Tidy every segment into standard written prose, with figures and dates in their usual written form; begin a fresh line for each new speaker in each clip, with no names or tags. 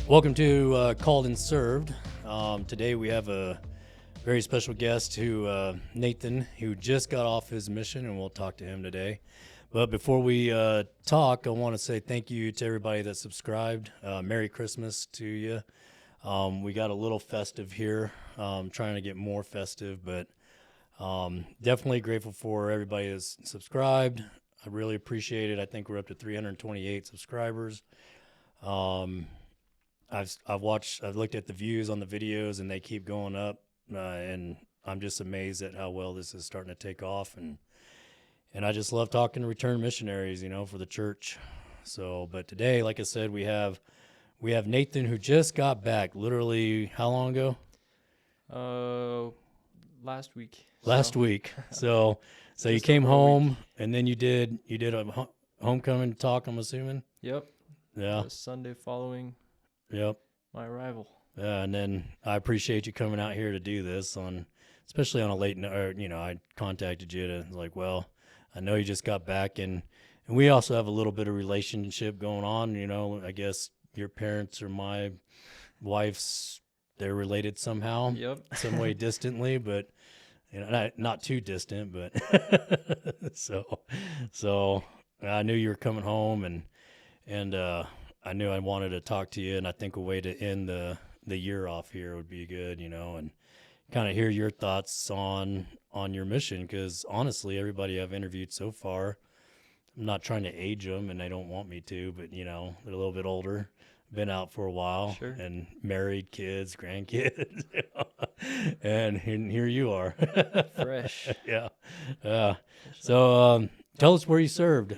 Welcome to Called and Served. Today we have a very special guest, Nathan, who just got off his mission, and we'll talk to him today. But before we talk, I want to say thank you to everybody that subscribed. Merry Christmas to you. We got a little festive here, trying to get more festive, but definitely grateful for everybody that's subscribed. I really appreciate it. I think we're up to 328 subscribers. I've looked at the views on the videos, and they keep going up, and I'm just amazed at how well this is starting to take off, and I just love talking to returned missionaries, for the church. So, but today, like I said, we have Nathan, who just got back. Literally, how long ago?
Last week.
Last week. So you came home, and then you did a homecoming talk, I'm assuming.
Yep.
Yeah.
The Sunday following.
Yep.
My arrival.
Yeah, and then I appreciate you coming out here to do this especially on a late night. I contacted you to I know you just got back, and we also have a little bit of relationship going on. I guess your parents or my wife's, they're related somehow.
Yep.
Some way distantly, but not too distant, but so I knew you were coming home, and I knew I wanted to talk to you, and I think a way to end the year off here would be good, and kind of hear your thoughts on your mission, because honestly, everybody I've interviewed so far, I'm not trying to age them, and they don't want me to, but they're a little bit older, been out for a while,
sure, and
married, kids, grandkids, and here you are,
fresh.
Yeah. So tell us where you served.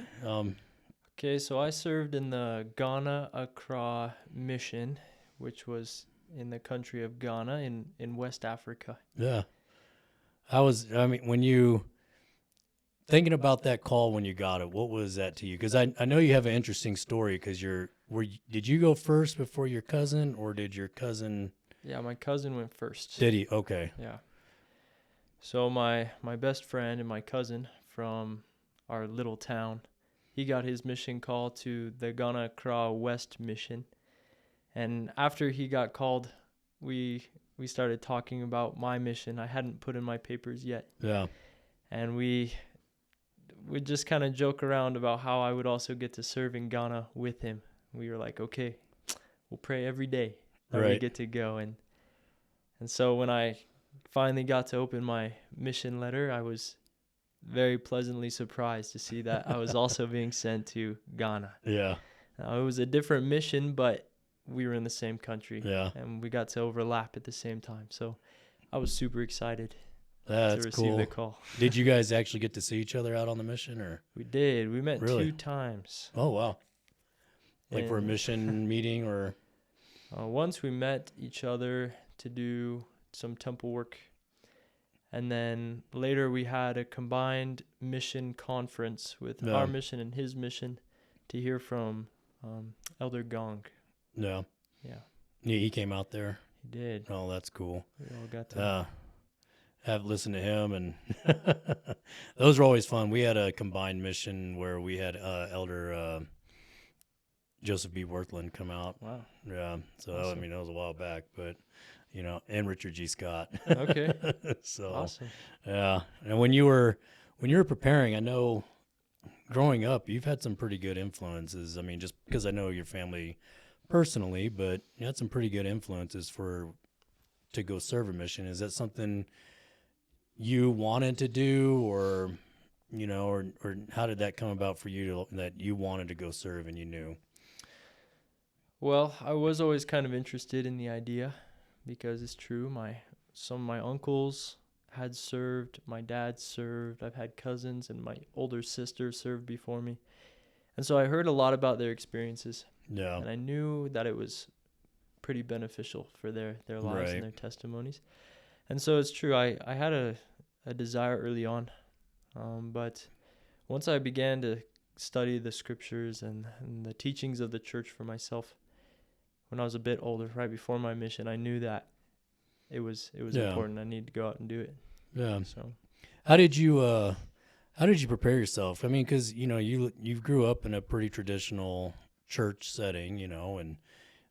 Okay, so I served in the Ghana Accra mission, which was in the country of Ghana in West Africa.
Yeah. When you thinking about that call when you got it, what was that to you? Because I know you have an interesting story, because did you go first before your cousin, or did your cousin?
Yeah, my cousin went first.
Did he? Okay.
Yeah. So my best friend and my cousin from our little town, he got his mission call to the Ghana Accra West mission. And after he got called, we started talking about my mission. I hadn't put in my papers yet.
Yeah.
And we just kind of joke around about how I would also get to serve in Ghana with him. We were like, okay, we'll pray every day that we get to go. And so when I finally got to open my mission letter, I was very pleasantly surprised to see that I was also being sent to Ghana.
Yeah.
It was a different mission, but we were in the same country.
Yeah.
And we got to overlap at the same time. So I was super excited
to receive
the call.
Did you guys actually get to see each other out on the mission, or?
We did. We met
Really?
2 times.
Oh, wow. Like for a mission meeting, or?
Once we met each other to do some temple work. And then later we had a combined mission conference with our mission and his mission to hear from Elder Gong.
Yeah.
Yeah.
He came out there?
He did.
Oh, that's cool.
We all got to
have listened to him, and those were always fun. We had a combined mission where we had Elder Joseph B. Worthland come out.
Wow.
Yeah. So,
awesome.
that was a while back, but... and Richard G. Scott.
Okay.
So
awesome.
Yeah. And when you were preparing, I know growing up, you've had some pretty good influences. I mean, just because I know your family personally, but you had some pretty good influences to go serve a mission. Is that something you wanted to do, or how did that come about for you that you wanted to go serve and you knew?
Well, I was always kind of interested in the idea. Because it's true, some of my uncles had served, my dad served, I've had cousins, and my older sister served before me. And so I heard a lot about their experiences.
Yeah.
And I knew that it was pretty beneficial for their lives and their testimonies. And so it's true, I had a desire early on. But once I began to study the scriptures and the teachings of the church for myself, when I was a bit older, right before my mission, I knew that it was important. I needed to go out and do it.
Yeah.
So
How did you prepare yourself? I mean, because you grew up in a pretty traditional church setting, and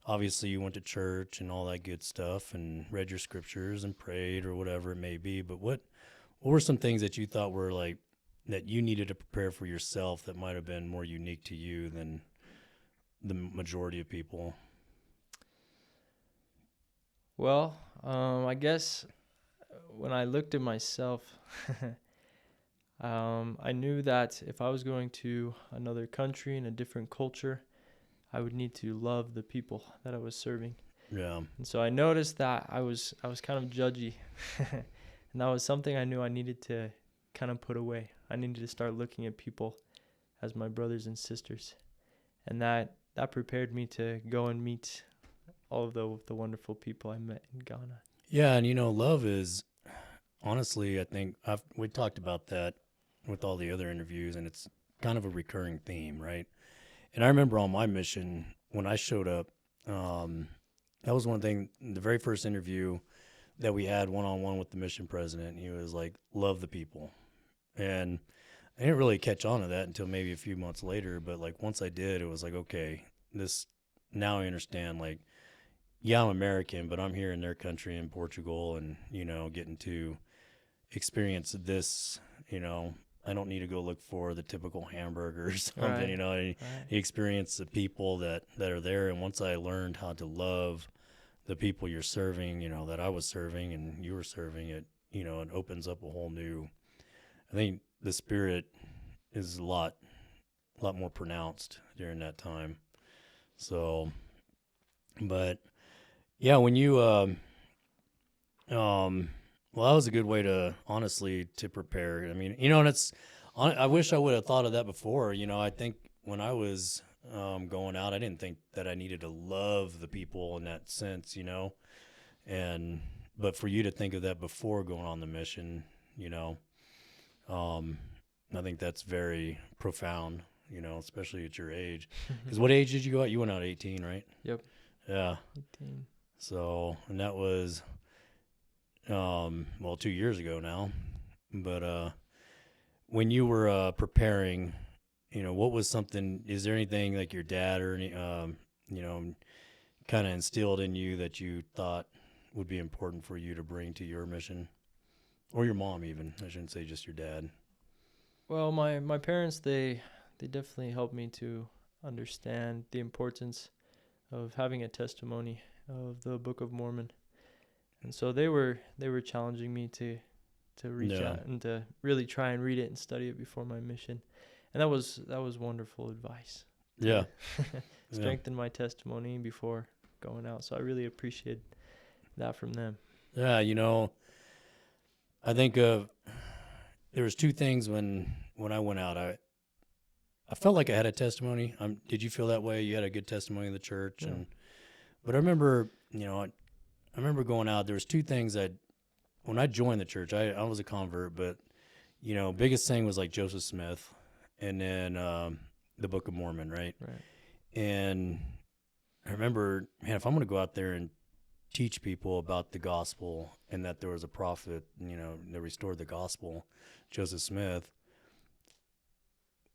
obviously you went to church and all that good stuff, and read your scriptures and prayed or whatever it may be. But what were some things that you thought were like that you needed to prepare for yourself that might have been more unique to you than the majority of people?
Well, I guess when I looked at myself, I knew that if I was going to another country in a different culture, I would need to love the people that I was serving.
Yeah.
And so I noticed that I was kind of judgy. And that was something I knew I needed to kind of put away. I needed to start looking at people as my brothers and sisters. And that prepared me to go and meet all of the wonderful people I met in Ghana.
Yeah, and love is honestly, I think we talked about that with all the other interviews, and it's kind of a recurring theme, right? And I remember on my mission when I showed up, that was one thing. The very first interview that we had one-on-one with the mission president, he was like, "Love the people," and I didn't really catch on to that until maybe a few months later. But like once I did, it was like, okay, this now I understand. Like, yeah, I'm American, but I'm here in their country in Portugal, and getting to experience this. I don't need to go look for the typical hamburger or something.
Right.
I
Right.
experience the people that are there, and once I learned how to love the people you're serving, that I was serving and you were serving, it opens up a whole new. I think the spirit is a lot more pronounced during that time. So, but yeah, when you well, that was a good way to honestly to prepare. I mean, and I wish I would have thought of that before. I think when I was going out, I didn't think that I needed to love the people in that sense, and but for you to think of that before going on the mission, I think that's very profound, especially at your age. Because what age did you go out? You went out at 18, right?
Yep.
Yeah.
18.
So, and that was, well, 2 years ago now. But when you were preparing, what was something? Is there anything like your dad or any, kind of instilled in you that you thought would be important for you to bring to your mission, or your mom even? I shouldn't say just your dad.
Well, my parents, they definitely helped me to understand the importance of having a testimony of the Book of Mormon. And so they were challenging me to reach
Yeah.
out and to really try and read it and study it before my mission. And that was wonderful advice.
Yeah.
Strengthen my testimony before going out. So I really appreciate that from them.
Yeah. I think there was two things when I went out. I felt like I had a testimony. Did you feel that way? You had a good testimony in the church,
Yeah.
But I remember, I remember going out. There was two things that when I joined the church, I was a convert, but biggest thing was like Joseph Smith, and then the Book of Mormon, right?
Right.
And I remember, man, if I'm going to go out there and teach people about the gospel and that there was a prophet, that restored the gospel, Joseph Smith.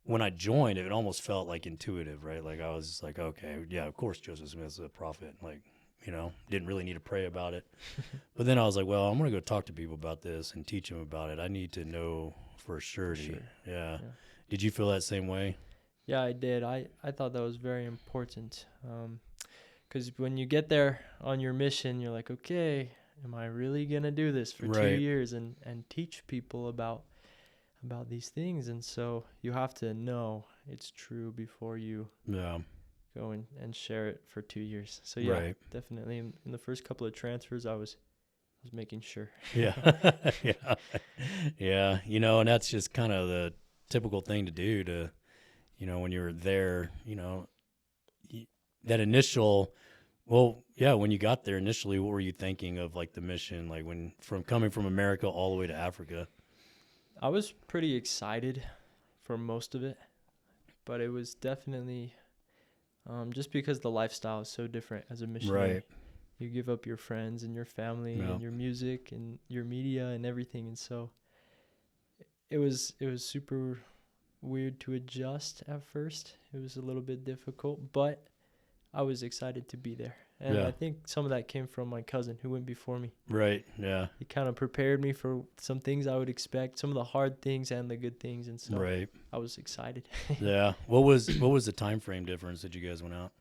When I joined, it almost felt like intuitive, right? Like I was like, okay, yeah, of course Joseph Smith's a prophet. Like, didn't really need to pray about it. But then I was like, well, I'm going to go talk to people about this and teach them about it. I need to know for surety.
Sure.
Yeah.
Yeah.
Did you feel that same way?
Yeah, I did. I thought that was very important. Because when you get there on your mission, you're like, okay, am I really going to do this for 2
Right.
years and teach people about these things? And so you have to know it's true before you
Yeah.
go and share it for 2 years. So yeah,
Right.
definitely in the first couple of transfers, I was making sure.
Yeah. Yeah. Yeah. And that's just kind of the typical thing to do to, when you're there, that initial, well, yeah, when you got there initially, what were you thinking of like the mission, like when coming from America all the way to Africa?
I was pretty excited for most of it, but it was definitely just because the lifestyle is so different as a missionary.
Right.
You give up your friends and your family
Yeah.
and your music and your media and everything. And so it was super weird to adjust at first. It was a little bit difficult, but I was excited to be there. And
Yeah.
I think some of that came from my cousin who went before me.
Right. Yeah.
He kind of prepared me for some things I would expect, some of the hard things and the good things, and so
Right.
I was excited.
Yeah. What was the time frame difference that you guys went out?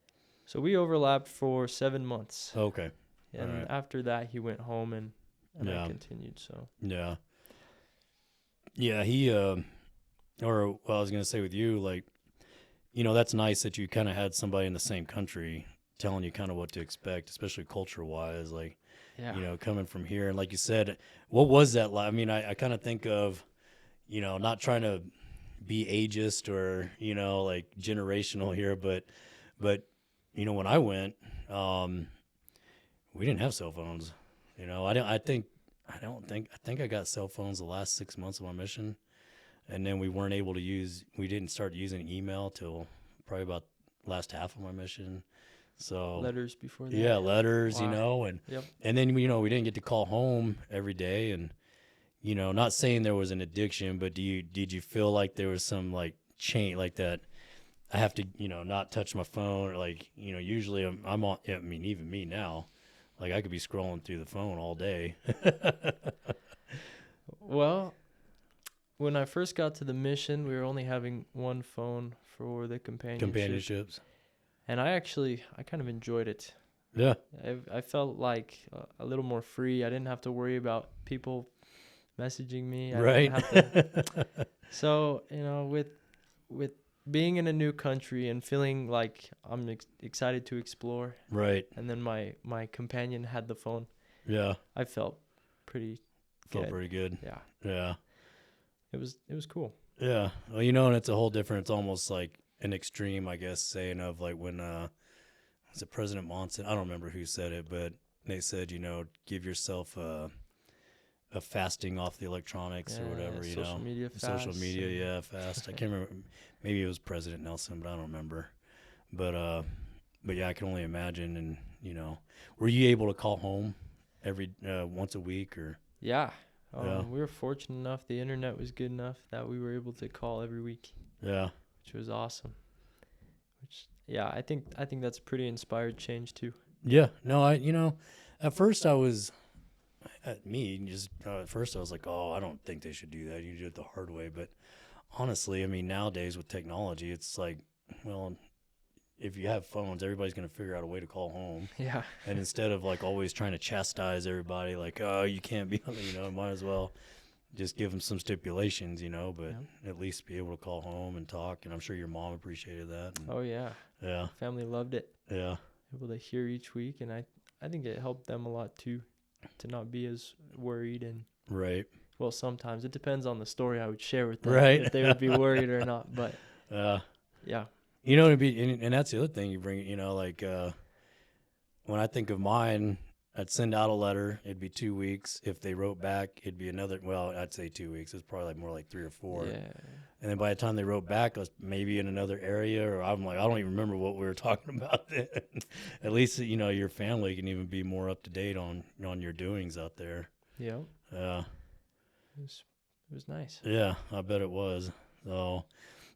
So we overlapped for 7 months.
Okay.
And
Alright.
after that, he went home and
Yeah.
I continued. So
Yeah. Yeah. He or well, I was gonna say with you, like, that's nice that you kind of had somebody in the same country telling you kind of what to expect, especially culture wise. Like,
yeah,
coming from here, and like you said, what was that like? I mean, I kind of think of, not trying to be ageist or like generational here, but when I went, we didn't have cell phones. I think I got cell phones the last 6 months of my mission, and then we didn't start using email till probably about last half of my mission. So
letters before that.
yeah, letters,
Wow.
and
Yep.
and then we didn't get to call home every day, and not saying there was an addiction, but did you feel like there was some like chain like that? I have to not touch my phone, or like usually I'm on. I mean, even me now, like I could be scrolling through the phone all day.
Well, when I first got to the mission, we were only having one phone for the
Companionships.
And I kind of enjoyed it.
Yeah.
I felt like a little more free. I didn't have to worry about people messaging me. I
Right.
didn't have to. So, with being in a new country and feeling like I'm excited to explore,
Right.
and then my companion had the phone,
Yeah.
I felt pretty
Felt
good.
pretty good.
Yeah.
Yeah.
It was cool.
Yeah. Well, and it's a whole different. It's almost like an extreme, I guess, saying of like when was it President Monson? I don't remember who said it, but they said, give yourself a fasting off the electronics or whatever,
social media fast.
Social media, yeah, fast. I can't remember. Maybe it was President Nelson, but I don't remember. But yeah, I can only imagine. And were you able to call home every once a week or?
Yeah.
Yeah.
We were fortunate enough. The internet was good enough that we were able to call every week.
Yeah.
Which was awesome. I think that's a pretty inspired change too.
Yeah. No, at first I was, at first I was like, oh, I don't think they should do that. You do it the hard way. But honestly, I mean, nowadays with technology, it's like, well, if you have phones, everybody's going to figure out a way to call home.
Yeah.
And instead of like always trying to chastise everybody, like, oh, you can't be, might as well just give them some stipulations, but at least be able to call home and talk. And I'm sure your mom appreciated that. And,
oh yeah.
Yeah.
Family loved it.
Yeah.
Able to hear each week, and I think it helped them a lot too, to not be as worried. And
right.
Well, sometimes it depends on the story I would share with them,
right.
if they would be worried or not. But yeah.
And that's the other thing you bring, like when I think of mine, I'd send out a letter. It'd be 2 weeks. If they wrote back, it'd be another, well, I'd say 2 weeks. It's probably more like 3 or 4.
Yeah.
And then by the time they wrote back, it was maybe in another area, or I'm like, I don't even remember what we were talking about then. At least, your family can even be more up to date on your doings out there.
Yeah.
Yeah.
It was nice.
Yeah, I bet it was. So,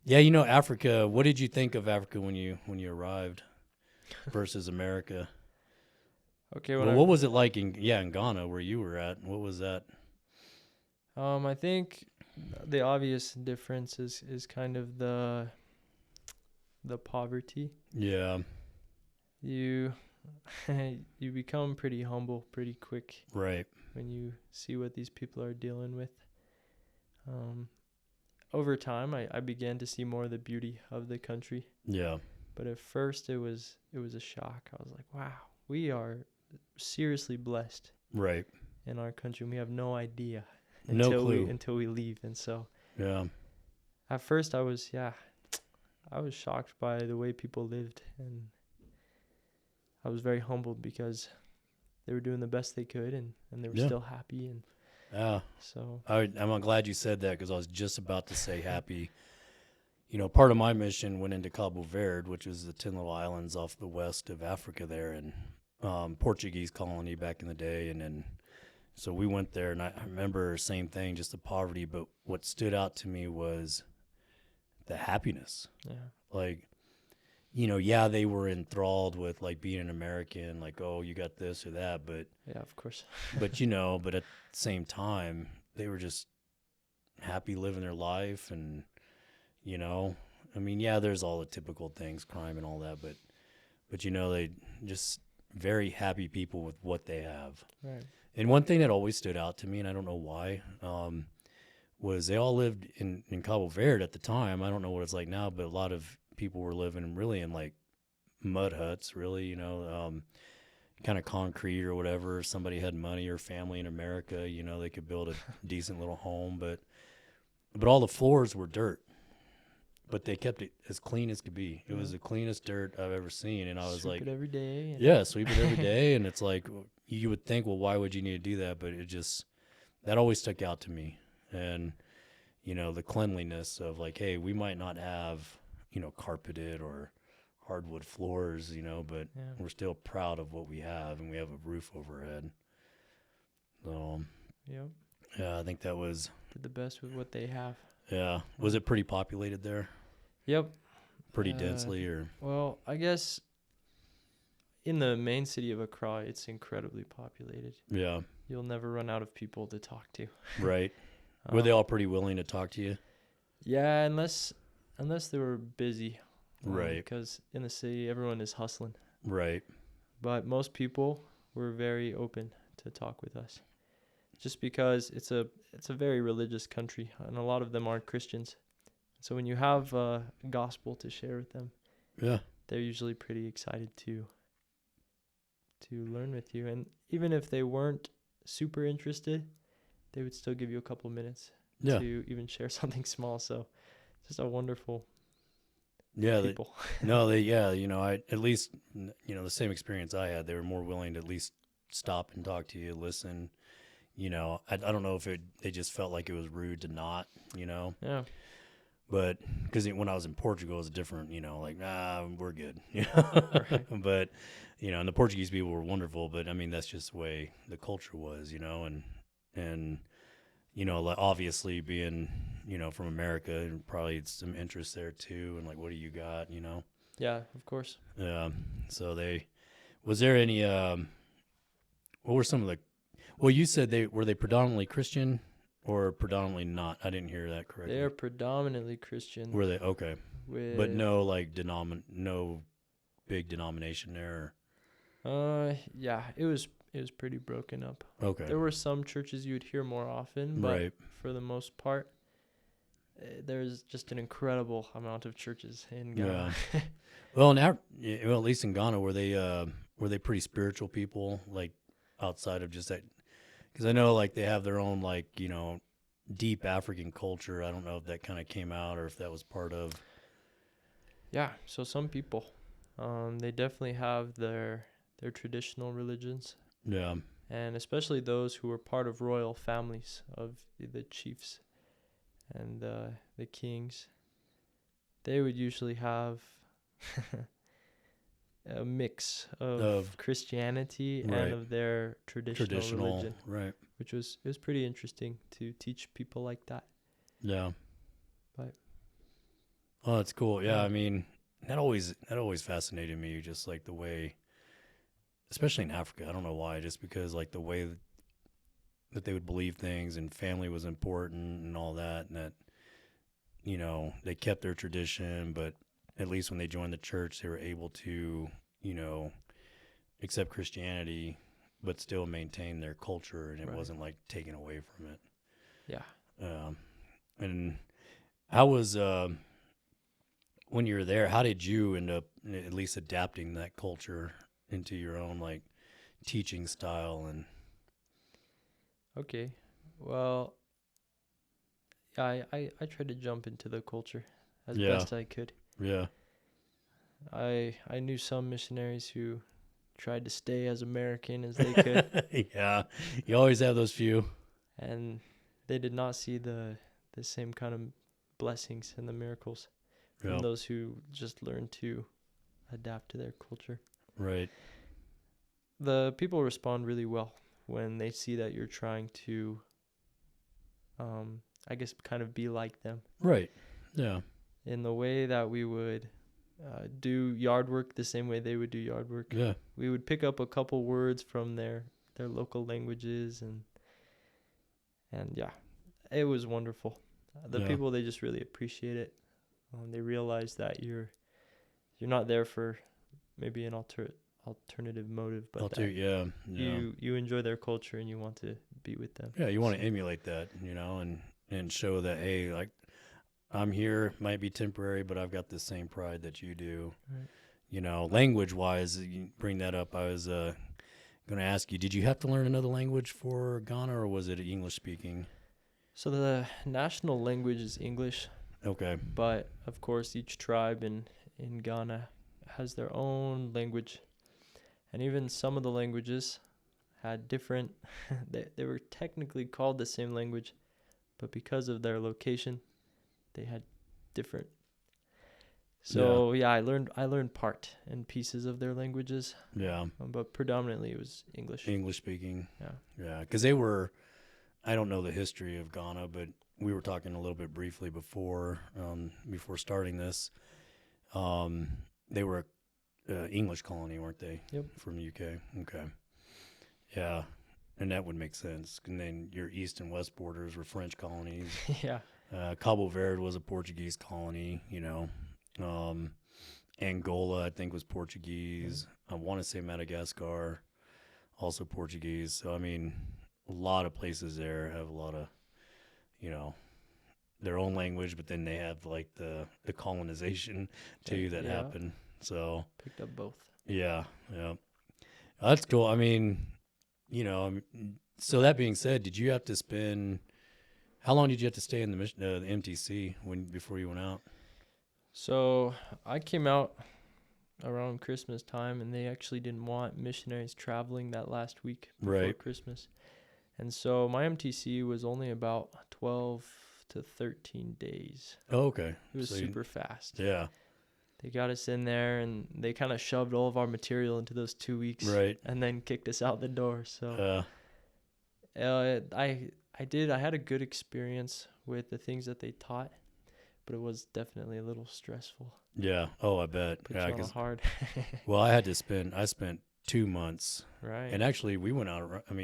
yeah, Africa. What did you think of Africa when you arrived versus America?
Okay.
What was it like in Ghana where you were at? What was that?
I think the obvious difference is kind of the poverty.
Yeah.
You become pretty humble pretty quick.
Right.
When you see what these people are dealing with. Over time, I began to see more of the beauty of the country.
Yeah.
But at first, it was a shock. I was like, wow, we are seriously blessed.
Right.
In our country, and we have no idea
until
we leave. And so,
yeah.
At first, I was shocked by the way people lived, and I was very humbled because they were doing the best they could, and they were still happy. And
yeah.
So
I'm glad you said that, because I was just about to say happy. Part of my mission went into Cabo Verde, which is the 10 little islands off the west of Africa there, and Portuguese colony back in the day. And then, So we went there, and I remember same thing, just the poverty. But what stood out to me was the happiness.
Yeah.
Like, yeah, they were enthralled with like being an American, like, oh, you got this or that, but
Yeah, of course.
but but at the same time, they were just happy living their life, and I mean, yeah, there's all the typical things, crime and all that, but they just very happy people with what they have.
Right.
And one thing that always stood out to me, and I don't know why, was they all lived in Cabo Verde at the time. I don't know what it's like now, but a lot of people were living really in like mud huts, really, kind of concrete or whatever. Somebody had money or family in America, they could build a decent little home, but all the floors were dirt. But they kept it as clean as could be. It was the cleanest dirt I've ever seen, and I was
Sweep it every day.
sweep it every day, and it's like you would think, well, why would you need to do that? But that always stuck out to me, and the cleanliness of like, hey, we might not have carpeted or hardwood floors, but we're still proud of what we have, and we have a roof overhead. So,
Yep.
yeah, I think that was
Did the best with what they have.
Yeah. Was it pretty populated there?
Yep.
Pretty densely, or?
Well, I guess in the main city of Accra, it's incredibly populated.
Yeah.
You'll never run out of people to talk to.
Right. Were they all pretty willing to talk to you?
Yeah, unless they were busy.
Right.
Because in the city, everyone is hustling.
Right.
But most people were very open to talk with us. Just because it's a very religious country, and a lot of them aren't Christians. So when you have a gospel to share with them,
yeah,
they're usually pretty excited to learn with you. And even if they weren't super interested, they would still give you a couple minutes to even share something small. So just a wonderful people.
I at least the same experience I had. They were more willing to at least stop and talk to you, listen. I don't know if they just felt like it was rude to not,
Yeah.
But because when I was in Portugal, it was different, like, nah, we're good.
Right.
But, and the Portuguese people were wonderful, but I mean, that's just the way the culture was, and like obviously being, from America, and probably some interest there too. And like, what do you got,
Yeah, of course.
Yeah. So was there any, what were some of the, well, you said were they predominantly Christian or predominantly not? I didn't hear that correctly.
They're predominantly Christian.
Were they? Okay. But no, like, no big denomination there?
Yeah, it was pretty broken up.
Okay.
There were some churches you'd hear more often, but for the most part, there's just an incredible amount of churches in Ghana.
Yeah. Well, at least in Ghana, were they pretty spiritual people, like outside of just that? Because I know, like, they have their own, like, deep African culture. I don't know if that kind of came out or if that was part of.
Yeah, so some people, they definitely have their traditional religions.
Yeah.
And especially those who were part of royal families of the chiefs and the kings. They would usually have a mix of Christianity and of their traditional religion,
right?
It was pretty interesting to teach people like that.
Yeah.
But
oh, that's cool. Yeah, I mean, that always fascinated me, just like the way, especially in Africa. I don't know why, just because like the way that they would believe things, and family was important and all that, and that they kept their tradition, but at least when they joined the church, they were able to, accept Christianity, but still maintain their culture, and it wasn't like taken away from it.
Yeah.
And how was, when you were there, how did you end up at least adapting that culture into your own, like, teaching style? And
okay. Well, I tried to jump into the culture as best I could.
Yeah.
I knew some missionaries who tried to stay as American as they could.
Yeah. You always have those few.
And they did not see the same kind of blessings and the miracles from those who just learned to adapt to their culture.
Right.
The people respond really well when they see that you're trying to, I guess, kind of be like them.
Right. Yeah.
In the way that we would do yard work the same way they would do yard work.
Yeah.
We would pick up a couple words from their local languages, and yeah, it was wonderful. The people, they just really appreciate it. They realize that you're not there for maybe an alternative motive, but you enjoy their culture and you want to be with them.
Yeah, you want to emulate that, and show that, hey, like, I'm here, might be temporary, but I've got the same pride that you do. Right. Language-wise, you bring that up. I was going to ask you, did you have to learn another language for Ghana, or was it English-speaking?
So the national language is English.
Okay.
But, of course, each tribe in Ghana has their own language. And even some of the languages had different... they were technically called the same language, but because of their location, they had different. So I learned part and pieces of their languages. Yeah. But predominantly it was English.
English speaking. Yeah. Because they were, I don't know the history of Ghana, but we were talking a little bit briefly before starting this. They were an English colony, weren't they?
Yep.
From the UK. Okay. Yeah. And that would make sense. And then your east and west borders were French colonies.
Yeah.
Cabo Verde was a Portuguese colony, Angola, I think, was Portuguese. I want to say Madagascar, also Portuguese. So, I mean, a lot of places there have a lot of, their own language, but then they have, like, the colonization, too, that happened. So
picked up both.
Yeah. That's cool. I mean, so that being said, did you have to spend... How long did you have to stay in the MTC before you went out?
So I came out around Christmas time, and they actually didn't want missionaries traveling that last week before Christmas. And so my MTC was only about 12 to 13 days.
Oh, okay.
It was super fast.
Yeah.
They got us in there, and they kind of shoved all of our material into those 2 weeks.
Right.
And then kicked us out the door. So I had a good experience with the things that they taught, but it was definitely a little stressful.
Yeah. Oh, I bet.
Put you on hard.
Well, I spent 2 months.
Right.
And actually we went out, at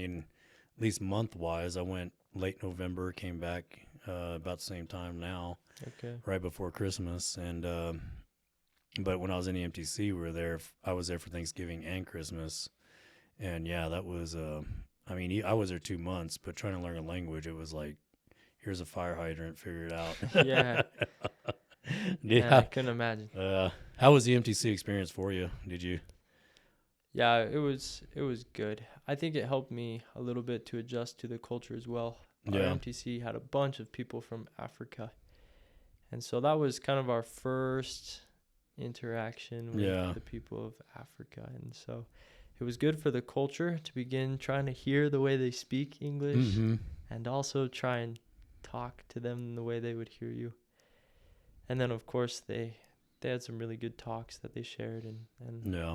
least month wise, I went late November, came back about the same time now.
Okay.
Right before Christmas. And, but when I was in the MTC, I was there for Thanksgiving and Christmas. And yeah, that was, I was there 2 months, but trying to learn a language, it was like, here's a fire hydrant, figure it out.
Yeah. Yeah, I couldn't imagine.
How was the MTC experience for you? Did you?
Yeah, it was good. I think it helped me a little bit to adjust to the culture as well. Our MTC had a bunch of people from Africa. And so that was kind of our first interaction with the people of Africa. And so it was good for the culture to begin trying to hear the way they speak English, and also try and talk to them the way they would hear you. And then, of course, they had some really good talks that they shared, and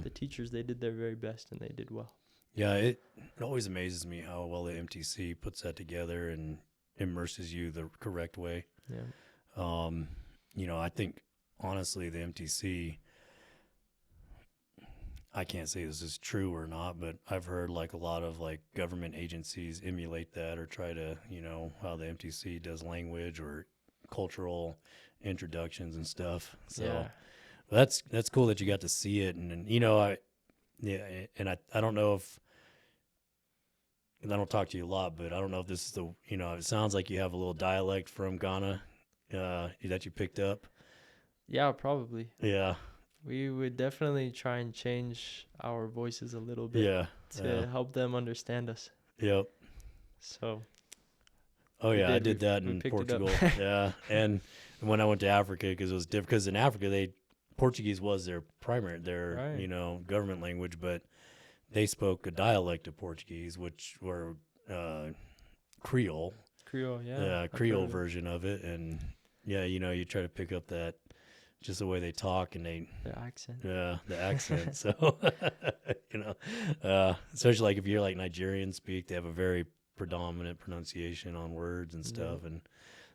the teachers, they did their very best, and they did well.
Yeah, it always amazes me how well the MTC puts that together and immerses you the correct way. Yeah. I think, honestly, the MTC... I can't say this is true or not, but I've heard like a lot of like government agencies emulate that or try to, how the MTC does language or cultural introductions and stuff. So that's cool that you got to see it. And I don't know if, and I don't talk to you a lot, but I don't know if this is it sounds like you have a little dialect from Ghana that you picked up.
Yeah, probably.
Yeah.
We would definitely try and change our voices a little bit to help them understand us.
Yep.
So.
Oh, yeah, I did that in Portugal. Yeah. And when I went to Africa, because it was different, because in Africa, Portuguese was their government language, but they spoke a dialect of Portuguese, which were Creole.
Creole, yeah.
Creole version of it. And, you try to pick up that just the way they talk and
The accent.
yeah, the accent. So, especially like if you're like Nigerian speak, they have a very predominant pronunciation on words and stuff. And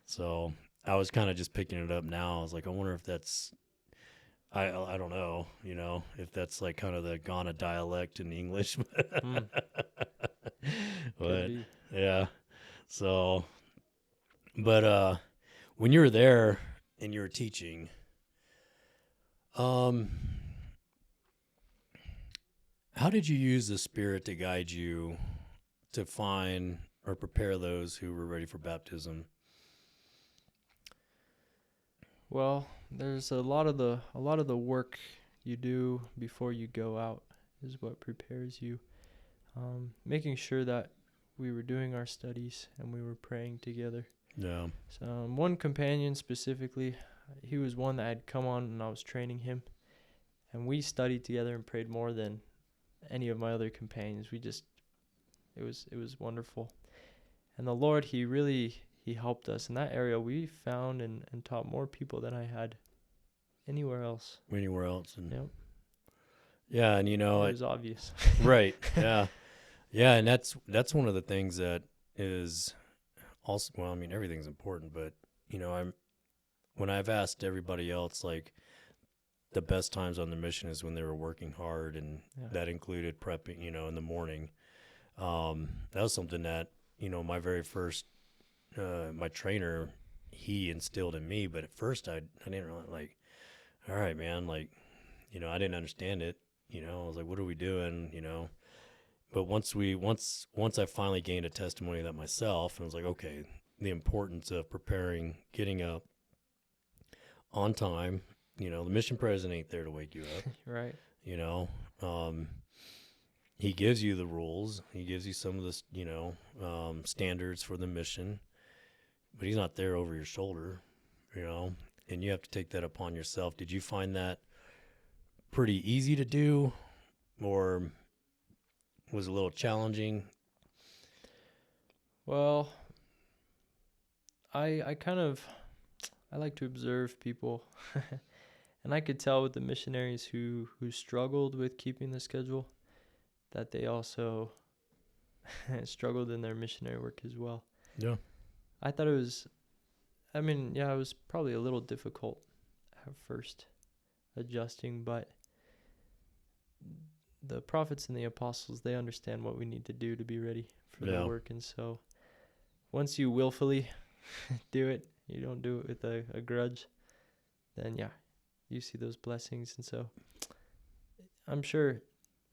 so I was kind of just picking it up now. I was like, I wonder if that's, I don't know, if that's like kind of the Ghana dialect in English. But yeah, so, but when you were there and you were teaching, how did you use the Spirit to guide you to find or prepare those who were ready for baptism?
Well, there's a lot of the work you do before you go out is what prepares you. Making sure that we were doing our studies and we were praying together.
Yeah.
So one companion specifically, he was one that had come on and I was training him, and we studied together and prayed more than any of my other companions. It was wonderful. And the Lord, he helped us in that area. We found and taught more people than I had anywhere else.
And
Yep.
yeah, and
It was obvious.
right. Yeah. Yeah, and that's one of the things that is also, well, I mean, everything's important, but when I've asked everybody else, like, the best times on the mission is when they were working hard, and that included prepping, in the morning. That was something that, my very first, my trainer, he instilled in me, but at first I didn't really, like, all right, man, like, I didn't understand it. I was like, what are we doing? But once I finally gained a testimony of that myself, and I was like, okay, the importance of preparing, getting up on time. The mission president ain't there to wake you up.
Right.
He gives you the rules. He gives you some of the, standards for the mission, but he's not there over your shoulder, and you have to take that upon yourself. Did you find that pretty easy to do, or was it a little challenging?
Well, I like to observe people, and I could tell with the missionaries who struggled with keeping the schedule that they also struggled in their missionary work as well.
Yeah.
I thought it was probably a little difficult at first adjusting, but the prophets and the apostles, they understand what we need to do to be ready for the work. And so once you willfully do it, you don't do it with a grudge, then you see those blessings. And so I'm sure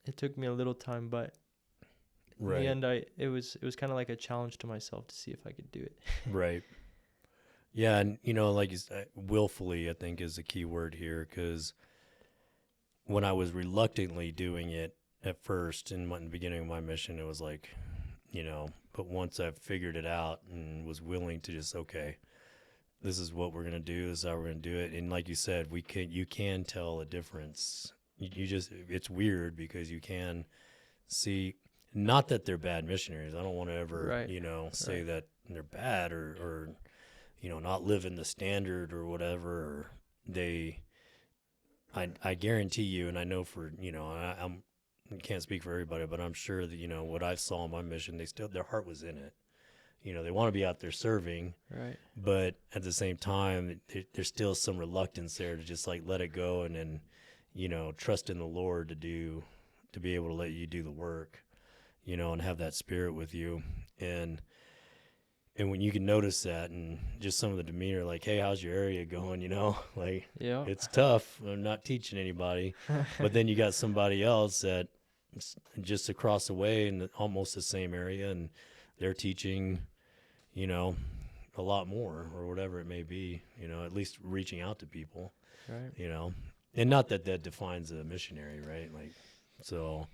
it took me a little time, but in the end, it was kind of like a challenge to myself to see if I could do it.
Right. Yeah, and like you said, willfully, I think, is the key word here, because when I was reluctantly doing it at first in the beginning of my mission, it was like, but once I figured it out and was willing to just, okay, this is what we're going to do, this is how we're going to do it. And like you said, you can tell a difference. It's weird because you can see, not that they're bad missionaries. I don't want to ever, say that they're bad or not living the standard or whatever. Or I guarantee you, and I know for, I can't speak for everybody, but I'm sure that, what I saw in my mission, their heart was in it. They want to be out there serving,
right?
But at the same time, there's still some reluctance there to just like let it go and then, trust in the Lord to be able to let you do the work, and have that spirit with you. And when you can notice that, and just some of the demeanor, like, hey, how's your area going? Like, it's tough. I'm not teaching anybody. But then you got somebody else that just across the way in almost the same area, and they're teaching, a lot more or whatever it may be, at least reaching out to people,
right?
And not that defines a missionary, right? Like, so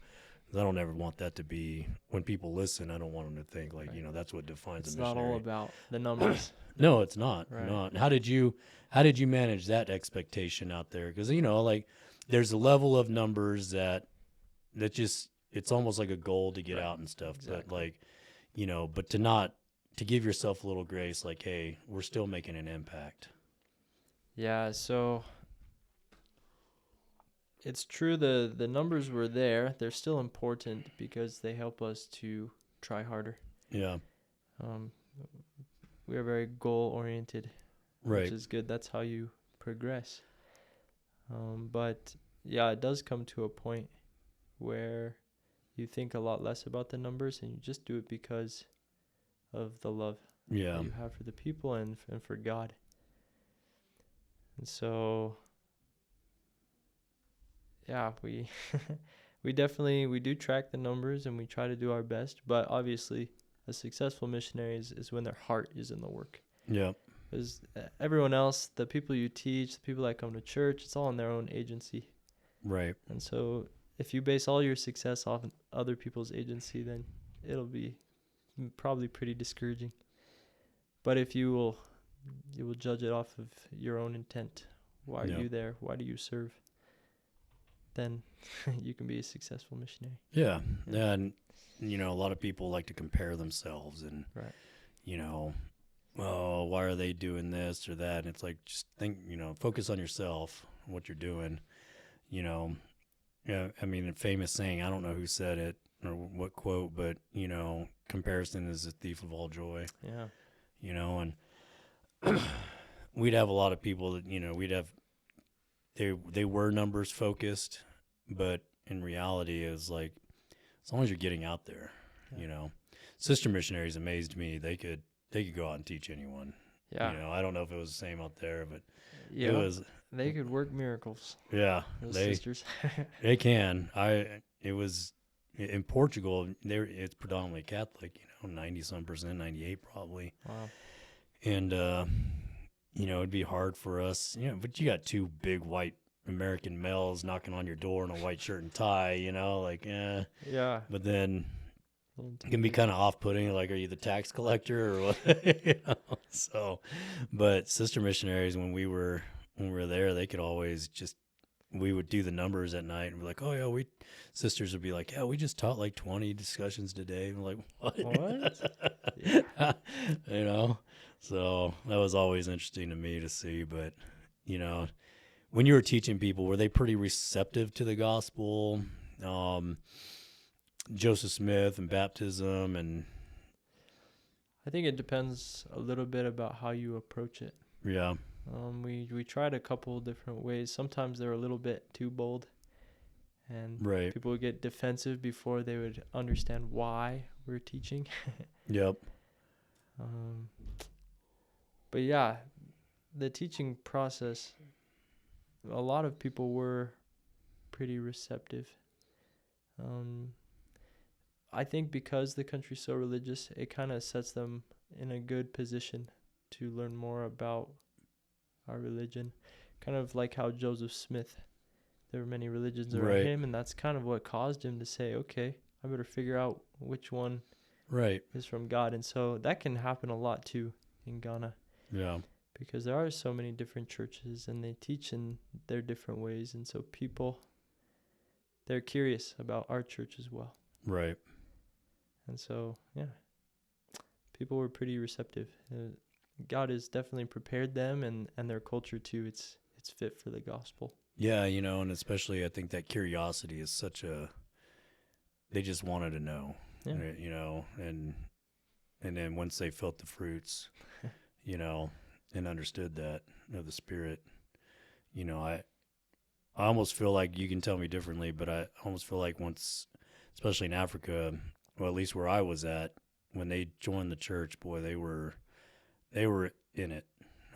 I don't ever want that to be, when people listen, I don't want them to think like, that's what defines a missionary.
It's not all about the numbers.
No, it's not.
Right.
Not. How did you manage that expectation out there? Because, like, there's a level of numbers that just, it's almost like a goal to get out and stuff. Exactly. But like, but to give yourself a little grace, like, hey, we're still making an impact.
Yeah. So it's true the numbers were there. They're still important because they help us to try harder.
Yeah.
We are very goal oriented,
Right.
which is good. That's how you progress. But yeah, it does come to a point where you think a lot less about the numbers and you just do it because of the love
Yeah.
that you have for the people and for God. And so, yeah, we we do track the numbers and we try to do our best. But obviously, a successful missionary is when their heart is in the work.
Yeah.
Because everyone else, the people you teach, the people that come to church, it's all in their own agency.
Right.
And so if you base all your success off other people's agency, then it'll be probably pretty discouraging. But if you will judge it off of your own intent. Why are you there? Why do you serve? Then you can be a successful missionary.
Yeah. And, a lot of people like to compare themselves and, oh, why are they doing this or that? And it's like, just think, focus on yourself, what you're doing, Yeah, I mean, a famous saying, I don't know who said it or what quote, but, comparison is the thief of all joy.
Yeah.
And we'd have a lot of people that, they were numbers focused, but in reality is like, as long as you're getting out there, Sister Missionaries amazed me. They could go out and teach anyone.
Yeah.
I don't know if it was the same out there, but
yeah,
it was.
They could work miracles.
Yeah,
those sisters.
They can. It was in Portugal. It's predominantly Catholic. 90% 98 probably.
Wow.
And it'd be hard for us. But you got two big white American males knocking on your door in a white shirt and tie.
Yeah.
But then it can be kind of off-putting. Like, are you the tax collector or what? So, but Sister Missionaries, when we were there, they could always we would do the numbers at night and we're like, oh yeah, sisters would be like, yeah, we just taught like 20 discussions today. And we're like, what? Yeah. So that was always interesting to me to see. But, when you were teaching people, were they pretty receptive to the gospel? Joseph Smith and baptism and.
I think it depends a little bit about how you approach it.
Yeah.
We tried a couple different ways. Sometimes they're a little bit too bold, and people would get defensive before they would understand why we're teaching.
Yep.
But yeah, the teaching process, a lot of people were pretty receptive. I think because the country's so religious, it kind of sets them in a good position to learn more about our religion, kind of like how Joseph Smith, there were many religions around him, and that's kind of what caused him to say, okay, I better figure out which one is from God. And so that can happen a lot too in Ghana.
Yeah.
Because there are so many different churches and they teach in their different ways, and so people, they're curious about our church as well.
Right.
And so, yeah, people were pretty receptive. God has definitely prepared them and their culture too. It's fit for the gospel.
Yeah, and especially I think that curiosity is they just wanted to know, and then once they felt the fruits, and understood that of the Spirit, I almost feel like, you can tell me differently, but I almost feel like once, especially in Africa, well, at least where I was at, when they joined the church, boy, they were in it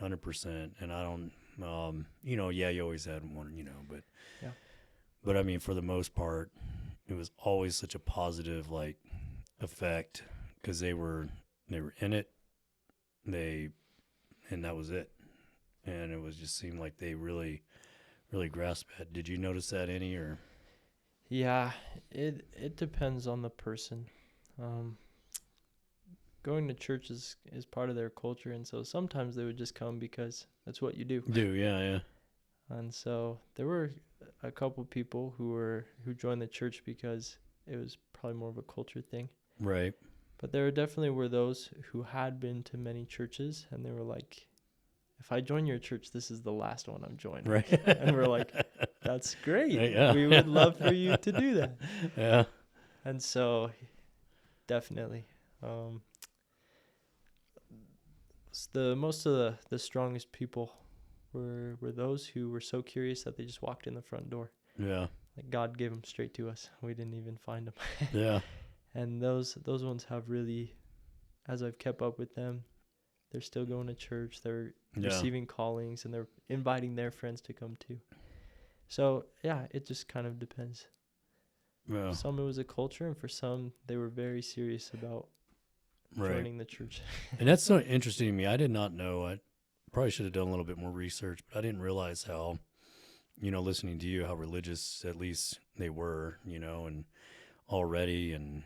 100%. And I don't, you always had one, but, but I mean, for the most part, it was always such a positive, effect, because they were in it, and that was it. And it just seemed like they really, really grasped it. Did you notice that any, or?
Yeah, it depends on the person. Going to church is part of their culture, and so sometimes they would just come because that's what you do.
Yeah.
And so there were a couple people who joined the church because it was probably more of a culture thing.
Right.
But there definitely were those who had been to many churches, and they were like, if I join your church, this is the last one I'm joining.
Right.
And we're like, that's great.
Yeah.
We would love for you to do that.
Yeah.
And so, definitely. Most of the strongest people were those who were so curious that they just walked in the front door.
Yeah.
Like God gave them straight to us. We didn't even find them.
Yeah.
And those ones have really, as I've kept up with them, they're still going to church. They're receiving callings, and they're inviting their friends to come too. So yeah, it just kind of depends.
Yeah.
For some it was a culture, and for some they were very serious about joining the church.
And that's so interesting to me. I did not know. I probably should have done a little bit more research, but I didn't realize how, listening to you, how religious at least they were, and already, and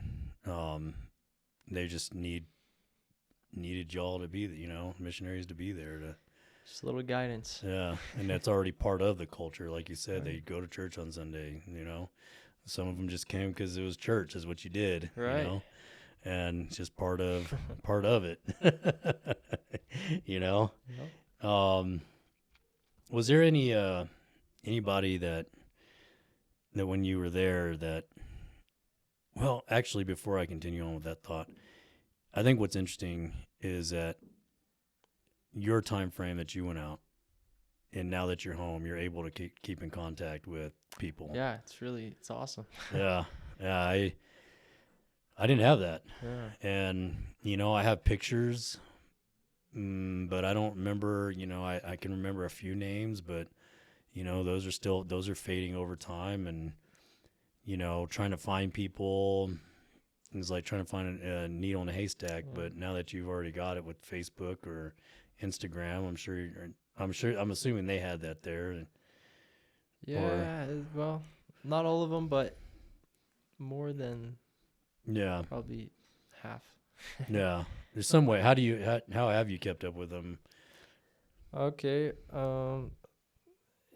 they just needed y'all to be, missionaries to be there to.
Just a little guidance.
Yeah, and that's already part of the culture. Like you said, they go to church on Sunday, Some of them just came because it was church, is what you did,
Right.
And it's just part of it,
Yep.
Was there anybody that when you were there that, well, actually, before I continue on with that thought, I think what's interesting is that your time frame that you went out, and now that you're home, you're able to keep in contact with people.
Yeah, it's awesome.
Yeah. I didn't have that.
Yeah.
And, I have pictures, but I don't remember, I can remember a few names, but, those are fading over time. And, trying to find people is like trying to find a needle in a haystack.
Yeah.
But now that you've already got it with Facebook or Instagram, I'm assuming they had that there.
Yeah, well, not all of them, but more than probably half.
Yeah. There's some way. How have you kept up with them?
Okay.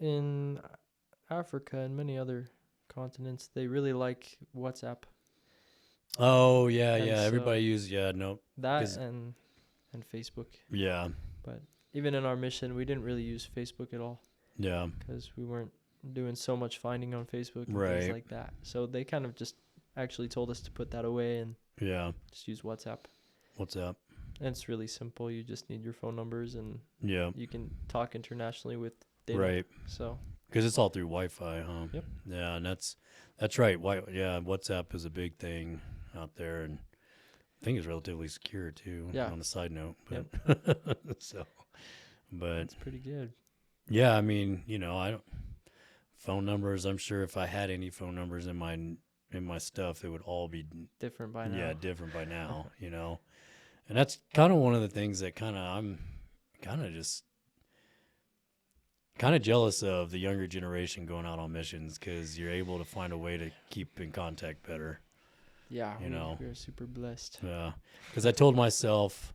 In Africa and many other continents, they really like WhatsApp.
Oh, yeah,
And
yeah.
so
Everybody uses, no.
That and Facebook.
Yeah.
But even in our mission, we didn't really use Facebook at all
Yeah.
because we weren't doing so much finding on Facebook and
Right.
things like that. So they kind of just actually told us to put that away and just use WhatsApp.
What's up?
And it's really simple. You just need your phone numbers, and
Yeah.
you can talk internationally with data.
Right.
So
Because it's all through Wi-Fi, huh?
Yep.
Yeah, and that's right. WhatsApp is a big thing out there, and I think it's relatively secure too.
Yeah.
On the side note, but but
it's pretty good.
yeah, I mean, I don't phone numbers. I'm sure if I had any phone numbers in my stuff, it would all be
Different by now.
Yeah, different by now. And that's kind of one of the things that I'm just jealous of the younger generation going out on missions, because you're able to find a way to keep in contact better.
Yeah, we are super blessed.
Yeah, because I told myself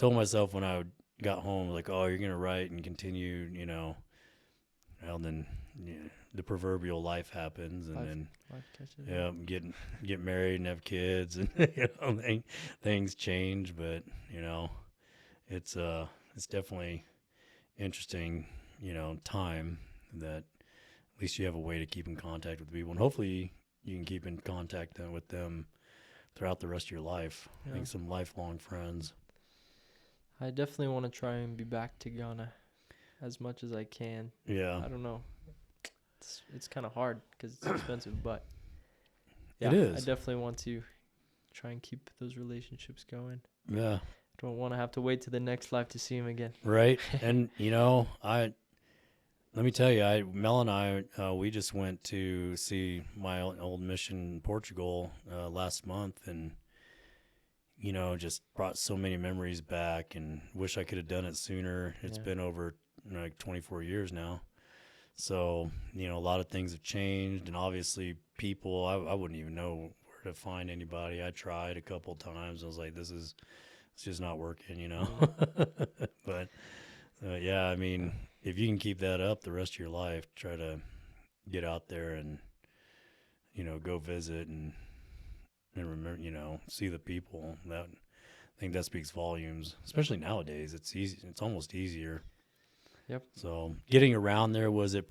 when I got home, like, oh, you're gonna write and continue, well, then the proverbial life happens, and then get married and have kids, and things change. But it's definitely interesting, time that at least you have a way to keep in contact with people, and hopefully you can keep in contact with them throughout the rest of your life.
Yeah.
I think some lifelong friends.
I definitely want to try and be back to Ghana as much as I can.
Yeah.
I don't know. It's kind of hard because it's expensive, but
it is.
I definitely want to try and keep those relationships going.
Yeah.
I don't want to have to wait to the next life to see him again.
Right. And, let me tell you, Mel and I, we just went to see my old mission in Portugal last month, and, just brought so many memories back, and wish I could have done it sooner. It's been over like 24 years now. So, a lot of things have changed, and obviously people, I wouldn't even know where to find anybody. I tried a couple times. I was like, it's just not working, But, yeah, I mean, if you can keep that up the rest of your life, try to get out there and, go visit and remember, see the people. I think that speaks volumes, especially nowadays. It's easy. It's almost easier.
Yep.
So getting around there, was it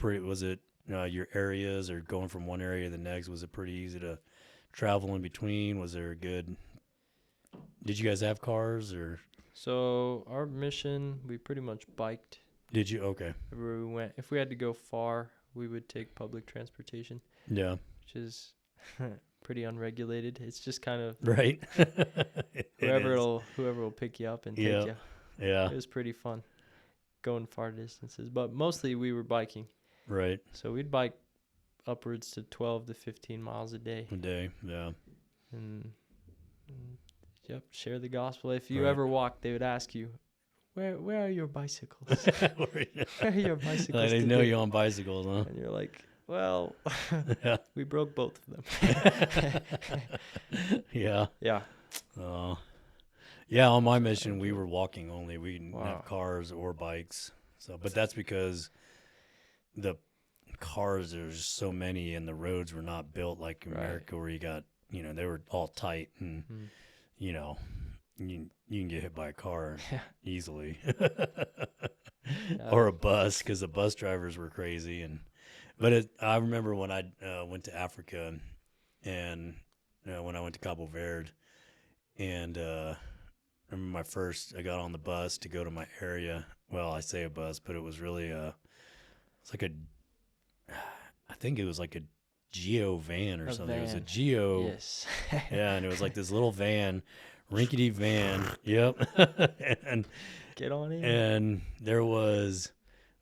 your areas or going from one area to the next, was it pretty easy to travel in between? Was there a good, did you guys have cars or?
So our mission, we pretty much biked
Did you? Okay.
everywhere we went. If we had to go far, we would take public transportation,
Yeah.
which is pretty unregulated. It's just kind of
Right.
whoever will pick you up and take you.
Yeah.
It was pretty fun going far distances, but mostly we were biking.
Right.
So we'd bike upwards to 12 to 15 miles a day.
Yeah.
And yep, share the gospel. If you
Right.
ever walk, they would ask you, where are your bicycles? Where are your bicycles?
I didn't know you on bicycles, huh?
And you're like, well,
Yeah.
we broke both of them.
Yeah.
Yeah.
Yeah, on my mission, we were walking only. We didn't
Wow.
have cars or bikes. So, but that's because the cars, there's so many, and the roads were not built like America, where you got, they were all tight, and you can get hit by a car easily, or a bus, because the bus drivers were crazy. But I remember when I went to Africa, and when I went to Cabo Verde, and I remember I got on the bus to go to my area. Well, I say a bus, but it was really I think it was like a Geo van or something. Van. It was a Geo.
Yes.
Yeah, and it was like this little van, rinkety van. Yep. And
get on in.
And there was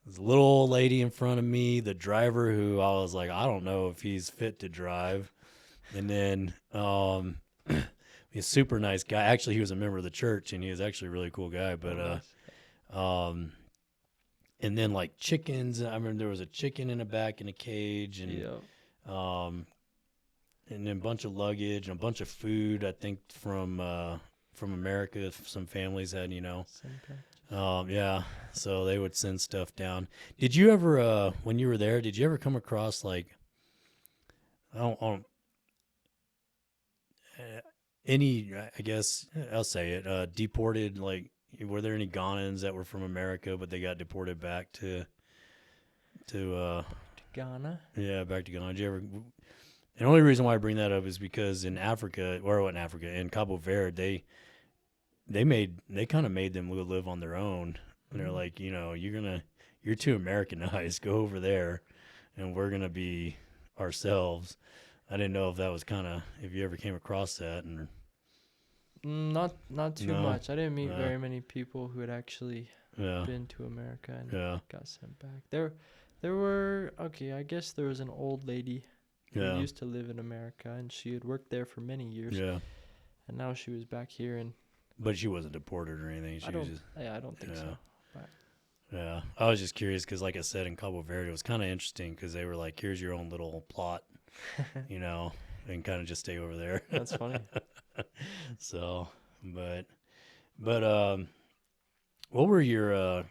this little old lady in front of me, the driver, who I was like, I don't know if he's fit to drive. And then he's a super nice guy. Actually, he was a member of the church, and he was actually a really cool guy. But and then like chickens. I remember there was a chicken in the back in a cage, and and then a bunch of luggage and a bunch of food. I think from America, some families had, yeah. So they would send stuff down. Did you ever, when you were there, did you ever come across like, any, I guess I'll say it, deported, like, were there any Ghanaians that were from America, but they got deported back to
Ghana?
Yeah, back to Ghana. Did you ever? And the only reason why I bring that up is because in Africa, in Cabo Verde, they kind of made them live on their own. And they're like, you're too Americanized. Go over there, and we're gonna be ourselves. I didn't know if that was if you ever came across that. And
not too much. I didn't meet very many people who had actually been to America and got sent back. There were, I guess there was an old lady who used to live in America, and she had worked there for many years. Yeah. And now she was back here,
but she wasn't deported or anything.
I don't think so. But.
Yeah, I was just curious because, like I said, in Cabo Verde, it was kind of interesting because they were like, "Here's your own little plot," and kind of just stay over there.
That's funny.
So, but what were your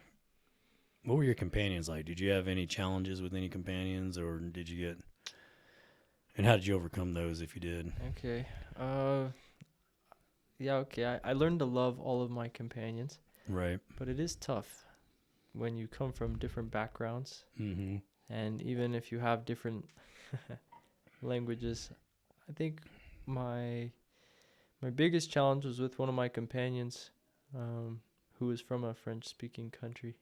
companions like? Did you have any challenges with any companions, or did you get? And how did you overcome those, if you did?
Okay. I learned to love all of my companions. Right. But it is tough when you come from different backgrounds. Mm-hmm. And even if you have different languages, I think my biggest challenge was with one of my companions who was from a French-speaking country.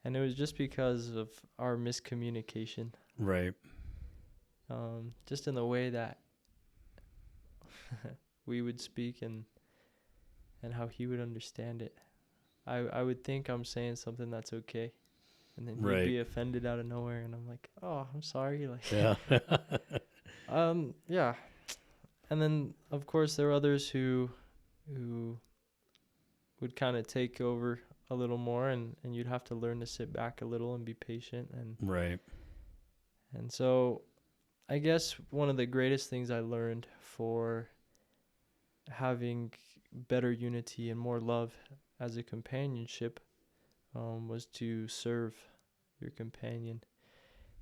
And it was just because of our miscommunication. Right. Just in the way that we would speak and how he would understand it. I would think I'm saying something that's okay. And then he'd be offended out of nowhere, and I'm like, oh, I'm sorry. Like, yeah. Yeah. And then, of course, there are others who would kind of take over a little more, and you'd have to learn to sit back a little and be patient. And so I guess one of the greatest things I learned for having better unity and more love as a companionship was to serve your companion.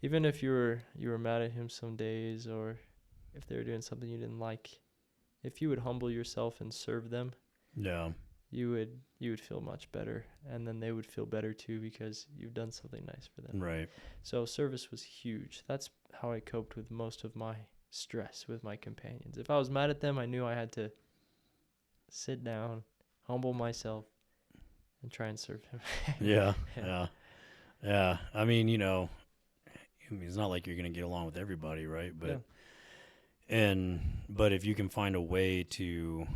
Even if you were mad at him some days, or if they were doing something you didn't like, if you would humble yourself and serve them, you would feel much better, and then they would feel better too because you've done something nice for them.
Right.
So service was huge. That's how I coped with most of my stress with my companions. If I was mad at them, I knew I had to sit down, humble myself, and try and serve him.
Yeah. Yeah. I mean, it's not like you're going to get along with everybody, right? But but if you can find a way to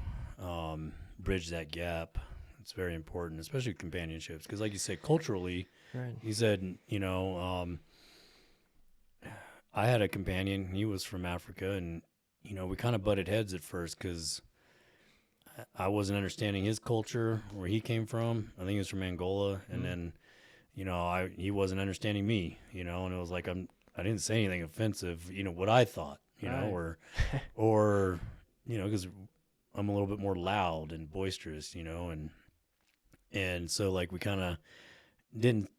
bridge that gap, it's very important, especially companionships, because like you said, culturally,
Right.
you said, I had a companion. He was from Africa, and we kind of butted heads at first because I wasn't understanding his culture, where he came from. I think he was from Angola, and then he wasn't understanding me, and it was like I didn't say anything offensive, what I thought,
Right.
or because I'm a little bit more loud and boisterous, and so like we kind of didn't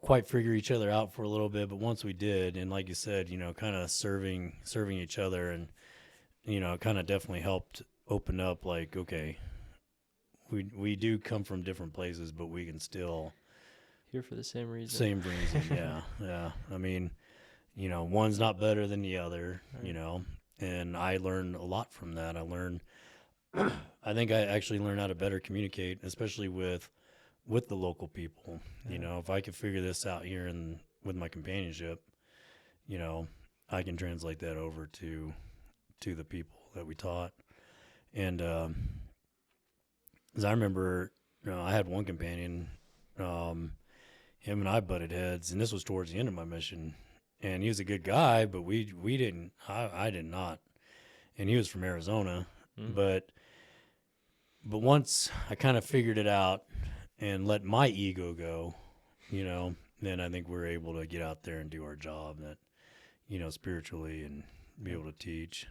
quite figure each other out for a little bit, but once we did, and like you said, kind of serving each other, and it kind of definitely helped open up, like, okay, we do come from different places, but we can still
Here for the same reason.
Yeah. I mean, one's not better than the other,
Right.
and I learned a lot from that. I think I actually learned how to better communicate, especially with the local people.
Yeah.
If I could figure this out here with my companionship, I can translate that over to the people that we taught. And as I remember, I had one companion, him and I butted heads, and this was towards the end of my mission. And he was a good guy, but we didn't. I did not. And he was from Arizona, but once I kind of figured it out and let my ego go, then I think we're able to get out there and do our job that, spiritually, and be able to teach.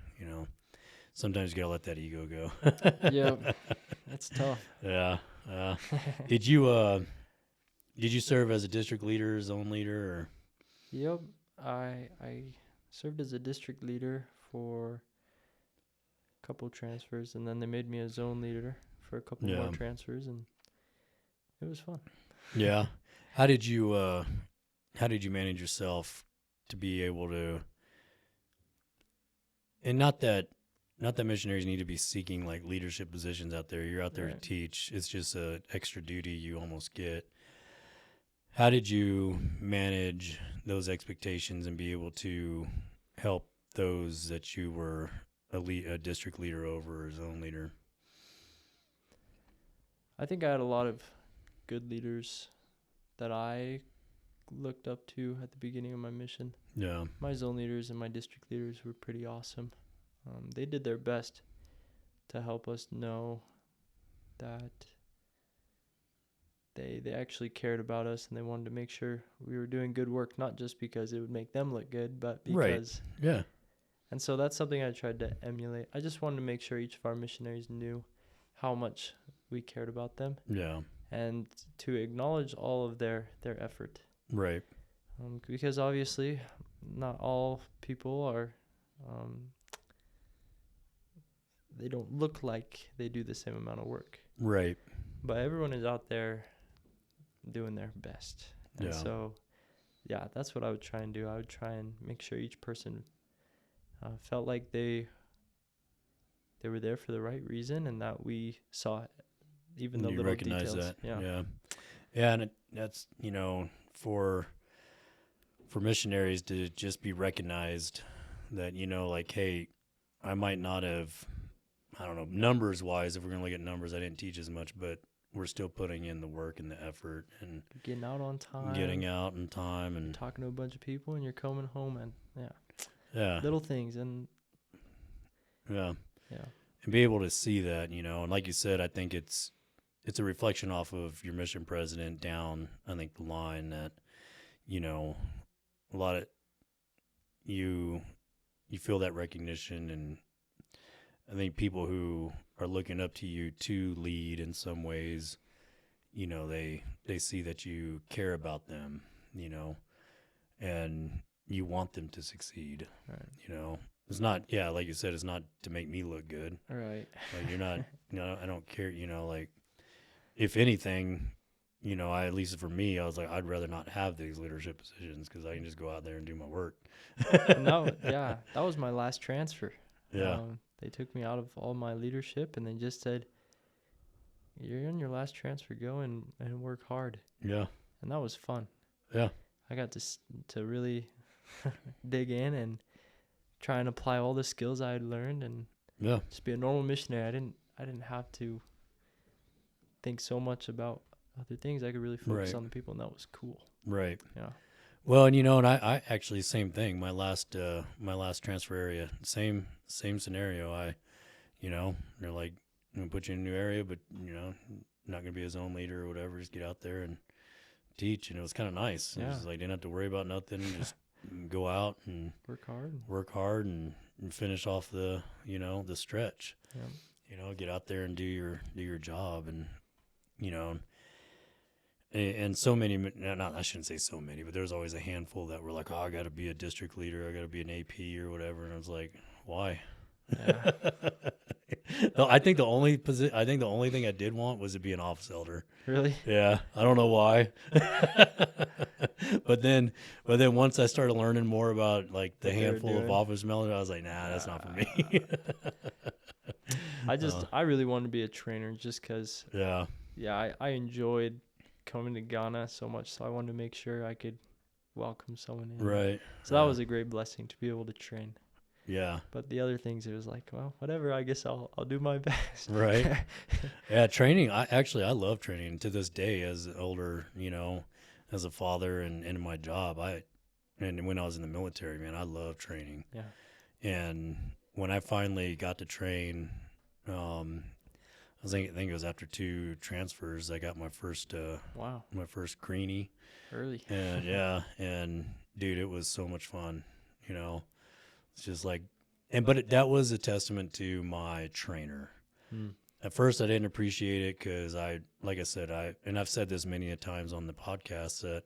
Sometimes you gotta let that ego go.
Yep. That's tough.
Yeah. Did you serve as a district leader, zone leader, or?
Yep. I served as a district leader for a couple transfers, and then they made me a zone leader for a couple more transfers, and it was fun.
Yeah. How did you manage yourself to be able to, and not that missionaries need to be seeking like leadership positions out there. You're out there to teach. It's just a extra duty you almost get. How did you manage those expectations and be able to help those that you were a district leader over, or zone leader?
I think I had a lot of good leaders that I looked up to at the beginning of my mission.
Yeah.
My zone leaders and my district leaders were pretty awesome. They did their best to help us know that they actually cared about us, and they wanted to make sure we were doing good work, not just because it would make them look good, but because...
Right. Yeah.
And so that's something I tried to emulate. I just wanted to make sure each of our missionaries knew how much we cared about them.
Yeah.
And to acknowledge all of their effort.
Right.
Because obviously not all people are, they don't look like they do the same amount of work.
Right.
But everyone is out there doing their best. And so, yeah, that's what I would try and do. I would try and make sure each person felt like they were there for the right reason, and that we saw even the little
recognize
details.
That. Yeah. And that's, for missionaries to just be recognized that, like, hey, I might not have, I don't know, numbers wise, if we're going to look at numbers, I didn't teach as much, but we're still putting in the work and the effort, and
getting out on time,
and
talking to a bunch of people, and you're coming home, and
yeah,
little things, and
and be able to see that, and like you said, I think it's a reflection off of your mission president down, I think, the line that, a lot of you feel that recognition, and I think people who are looking up to you to lead in some ways, they see that you care about them, and you want them to succeed.
Right.
It's not, like you said, it's not to make me look good.
Right.
Like, you're not, I don't care, like, if anything, at least for me, I was like, I'd rather not have these leadership positions because I can just go out there and do my work.
And that was my last transfer.
Yeah.
They took me out of all my leadership and they just said, you're in your last transfer, go and work hard.
Yeah.
And that was fun.
Yeah.
I got to really dig in and try and apply all the skills I had learned and just be a normal missionary. I didn't have to think so much about other things. I could really focus on the people, and that was cool.
Right.
Yeah.
Well, and and I actually same thing. My last transfer area, same scenario. They're like, I'm gonna put you in a new area, but not gonna be a zone leader or whatever. Just get out there and teach, and it was kind of nice.
Yeah.
It was like didn't have to worry about nothing. Just go out and
work hard,
and finish off the the stretch.
Yeah.
Get out there and do your job, and and so many. Not I shouldn't say so many, but there's always a handful that were like, oh, I got to be a district leader, I got to be an AP or whatever, and I was like, why?
Yeah.
I think the only thing I did want was to be an office elder.
Really?
Yeah, I don't know why. but then once I started learning more about like the handful of office elders, I was like, nah, that's not for me.
I really wanted to be a trainer just because.
Yeah,
I enjoyed coming to Ghana so much, so I wanted to make sure I could welcome someone in.
Right.
So that was a great blessing to be able to train.
Yeah.
But the other things, it was like, well, whatever. I guess I'll do my best.
Right. Yeah, training. I love training to this day. As older, as a father and in my job, and when I was in the military, man, I love training.
Yeah.
And when I finally got to train, I think it was after 2 transfers, I got my first my first greenie
early.
And and dude, it was so much fun. It's just like, that was a testament to my trainer. At first, I didn't appreciate it because like I said, I've said this many a times on the podcast that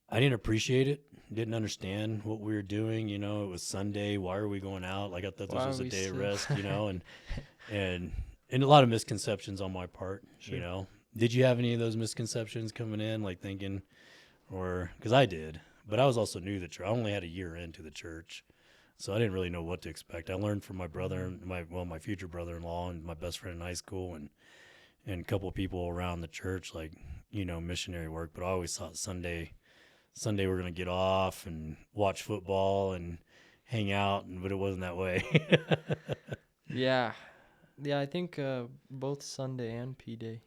I didn't appreciate it, didn't understand what we were doing. It was Sunday. Why are we going out? Like I thought this was a day of rest, and a lot of misconceptions on my part.
Sure.
Did you have any of those misconceptions coming in, like thinking, or because I did, but I was also new to the church. I only had a year into the church, so I didn't really know what to expect. I learned from my brother, my future brother-in-law, and my best friend in high school, and a couple of people around the church, like missionary work. But I always thought Sunday we're gonna get off and watch football and hang out, but it wasn't that way.
Yeah, I think both Sunday and P-Day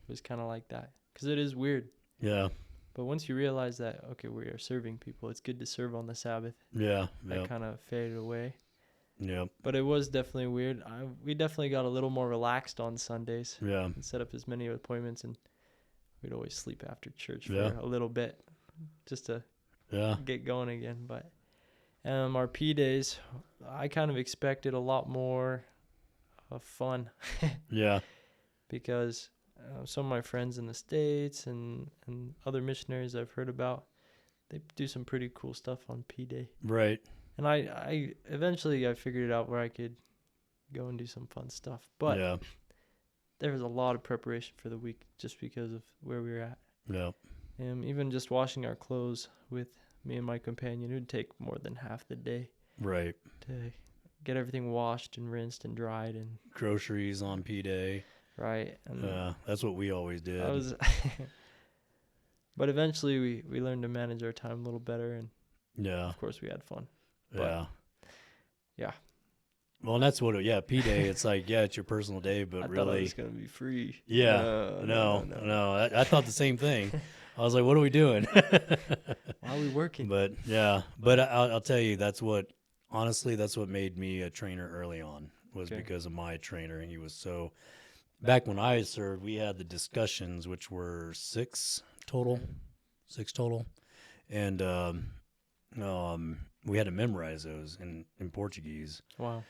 was kind of like that because it is weird.
Yeah.
But once you realize that, okay, we are serving people, it's good to serve on the Sabbath.
Yeah.
That kind of faded away.
Yep.
But it was definitely weird. We definitely got a little more relaxed on Sundays.
Yeah.
And set up as many appointments, and we'd always sleep after church for a little bit, just to get going again. But our P days, I kind of expected a lot more fun.
Yeah.
Because some of my friends in the States and other missionaries I've heard about, they do some pretty cool stuff on P Day.
Right.
And I eventually figured it out where I could go and do some fun stuff. But there was a lot of preparation for the week just because of where we were at.
Yeah.
And even just washing our clothes with me and my companion, it would take more than half the day.
Right.
To get everything washed and rinsed and dried. And
groceries on P-Day.
Right. And
that's what we always did.
But eventually we learned to manage our time a little better. And of course we had fun. But, yeah.
Well, and that's what P-Day, it's like, it's your personal day, but
I
really.
thought it was going to be free.
Yeah. No. I thought the same thing. I was like, what are we doing?
Why are we working?
But, I'll tell you, that's what made me a trainer early on, was because of my trainer. And he was so, back when I served, we had the discussions, which were 6 total. And, we had to memorize those in Portuguese.
Wow.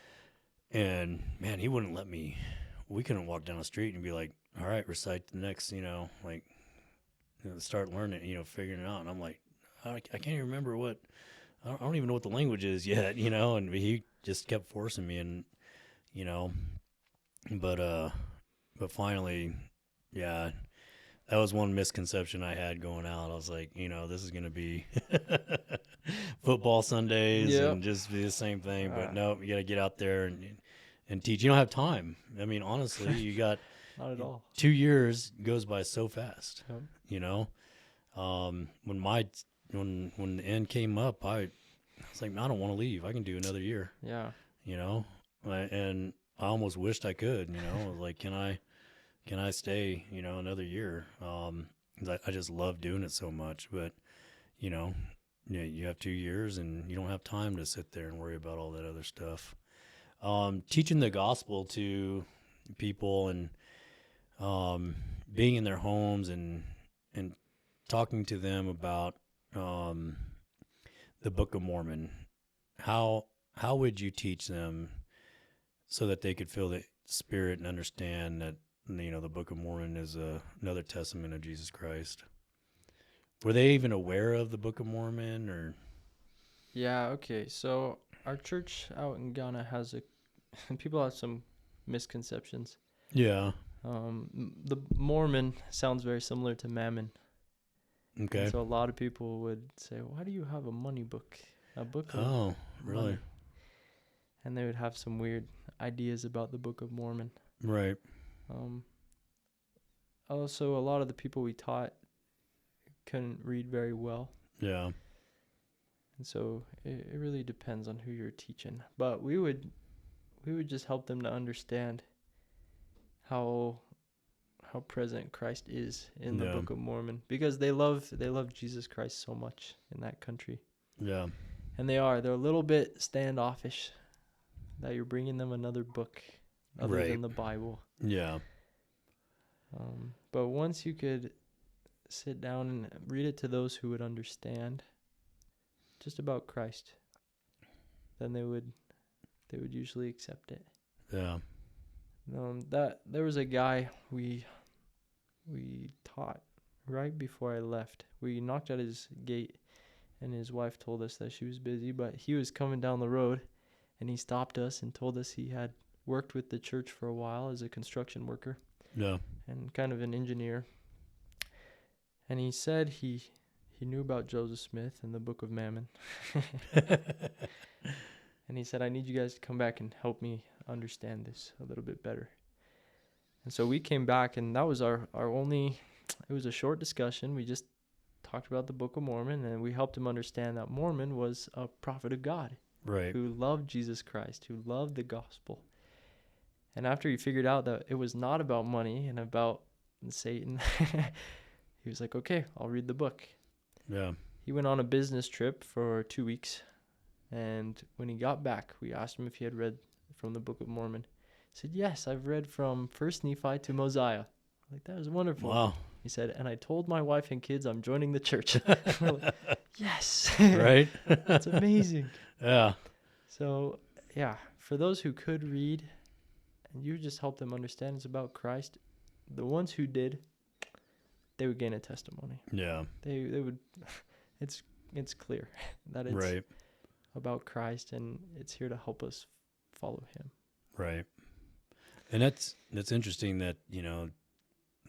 And man, he wouldn't let me. We couldn't walk down the street and be like, "All right, recite the next," start learning, figuring it out. And I'm like, I can't even remember what. I don't even know what the language is yet, And he just kept forcing me, and but finally, yeah, that was one misconception I had going out. I was like, this is gonna be football Sundays
Yep.
and just be the same thing. But
Ah,
no, you got to get out there and teach. You don't have time. I mean, honestly, you got
not at all.
2 years goes by so fast.
Yep.
You know, when when the end came up, I was like, I don't want to leave. I can do another year.
Yeah.
And I almost wished I could. I was like, can I stay? Another year. 'Cause I just love doing it so much. But you know, you have 2 years, and you don't have time to sit there and worry about all that other stuff. Teaching the gospel to people and being in their homes and talking to them about the Book of Mormon. How would you teach them so that they could feel the Spirit and understand that the Book of Mormon is another testament of Jesus Christ? Were they even aware of the Book of Mormon, or?
Yeah. Okay. So our church out in Ghana has people have some misconceptions.
Yeah.
The Mormon sounds very similar to Mammon.
Okay.
And so a lot of people would say, "Why do you have a money book? A book of
Oh, really?
money?" And they would have some weird ideas about the Book of Mormon.
Right.
Also, a lot of the people we taught couldn't read very well.
Yeah.
And so it really depends on who you're teaching. But we would just help them to understand how present Christ is in the Book of Mormon, because they love Jesus Christ so much in that country.
Yeah.
And they're a little bit standoffish that you're bringing them another book other than the Bible.
Yeah.
But once you could sit down and read it to those who would understand just about Christ, then they would usually accept it.
Yeah.
That there was a guy we taught right before I left. We knocked at his gate, and his wife told us that she was busy, but he was coming down the road, and he stopped us and told us he had worked with the church for a while as a construction worker.
Yeah.
And kind of an engineer. And he said he knew about Joseph Smith and the Book of Mammon. And he said, "I need you guys to come back and help me understand this a little bit better." And so we came back, and that was our only, it was a short discussion. We just talked about the Book of Mormon, and we helped him understand that Mormon was a prophet of God.
Right.
Who loved Jesus Christ, who loved the gospel. And after he figured out that it was not about money and about Satan, he was like, "Okay, I'll read the book."
Yeah.
He went on a business trip for 2 weeks. And when he got back, we asked him if he had read from the Book of Mormon. He said, "Yes, I've read from 1 Nephi to Mosiah." Like, that was wonderful.
Wow.
He said, "And I told my wife and kids I'm joining the church." We're like, yes.
Right.
That's amazing.
Yeah.
So, yeah, for those who could read, and you just help them understand it's about Christ, the ones who did, they would gain a testimony.
Yeah.
They would, it's clear that it's
Right.
about Christ, and it's here to help us follow him.
Right. And that's interesting that,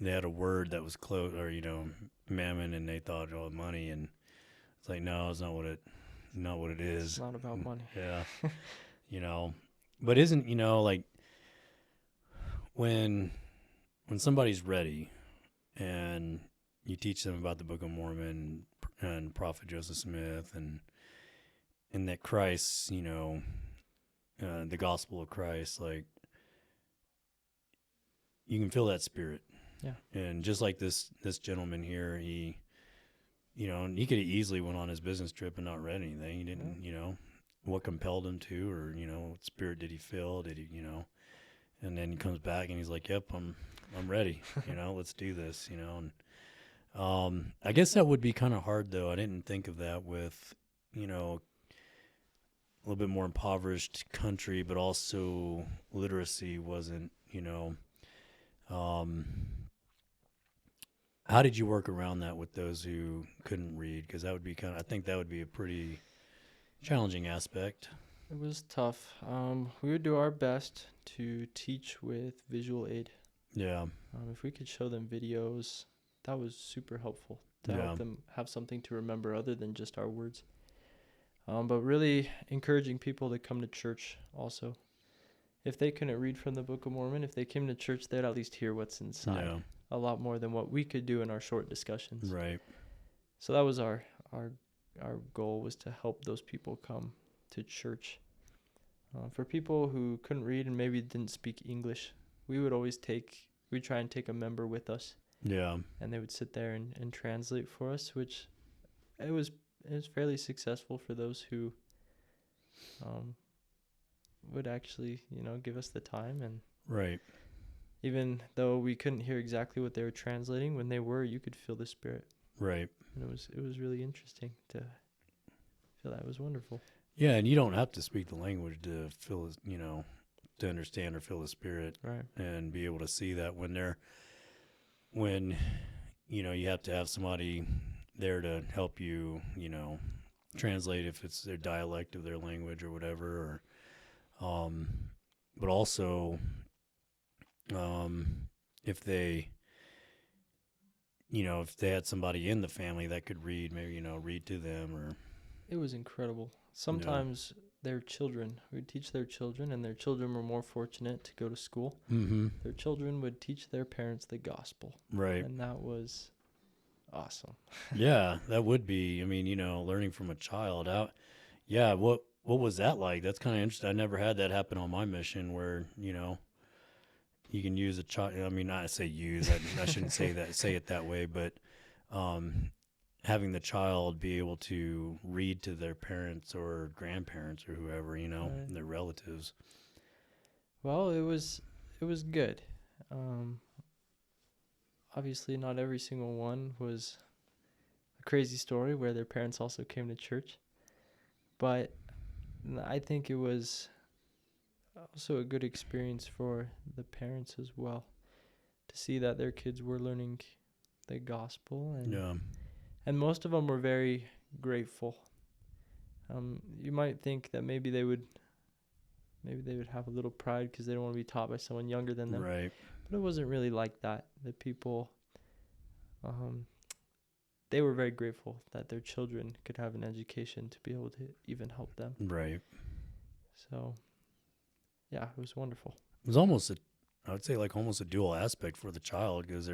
they had a word that was close, or, mammon, and they thought, oh, money. And it's like, no, it's not what it is.
It's not about money.
Yeah. But isn't, like when somebody's ready and you teach them about the Book of Mormon and Prophet Joseph Smith and that Christ, the gospel of Christ, like, you can feel that spirit.
Yeah.
And just like this gentleman here, he could have easily went on his business trip and not read anything. He didn't, what compelled him to, or, what spirit did he feel? Did he, and then he comes back and he's like, "Yep, I'm ready. Let's do this, and, I guess that would be kind of hard though. I didn't think of that with, a little bit more impoverished country, but also literacy wasn't, how did you work around that with those who couldn't read? Because that would be I think that would be a pretty challenging aspect.
It was tough. We would do our best to teach with visual aid.
Yeah.
If we could show them videos, that was super helpful to
Yeah.
help them have something to remember other than just our words. But really encouraging people to come to church also. If they couldn't read from the Book of Mormon, if they came to church, they'd at least hear what's inside.
Yeah.
A lot more than what we could do in our short discussions.
Right.
So that was our goal, was to help those people come to church. For people who couldn't read and maybe didn't speak English, we'd try and take a member with us.
Yeah.
And they would sit there and translate for us, which it was fairly successful for those who would actually, give us the time. And
Right.
even though we couldn't hear exactly what they were translating, when they were, you could feel the Spirit.
Right.
And it was really interesting to feel that. It was wonderful.
Yeah, and you don't have to speak the language to feel, to understand or feel the Spirit,
Right.
and be able to see that when you have to have somebody there to help you, translate if it's their dialect of their language or whatever, or, but also, if they had somebody in the family that could read, maybe, read to them, or.
It was incredible. Sometimes their children, we'd teach their children, and their children were more fortunate to go to school.
Mm-hmm.
Their children would teach their parents the gospel.
Right.
And that was awesome.
Yeah, that would be. I mean, learning from a child out. Yeah, what was that like? That's kind of interesting. I never had that happen on my mission, where you can use a child. I mean, not say use. I shouldn't say it that way, but having the child be able to read to their parents or grandparents or whoever,
Right.
their relatives.
Well, it was good. Obviously, not every single one was a crazy story where their parents also came to church. But I think it was also a good experience for the parents as well, to see that their kids were learning the gospel. And most of them were very grateful. You might think that maybe they would have a little pride because they don't want to be taught by someone younger than them.
Right.
But it wasn't really like that. The people, they were very grateful that their children could have an education to be able to even help them.
Right.
So, yeah, it was wonderful.
It was almost I would say almost a dual aspect for the child, because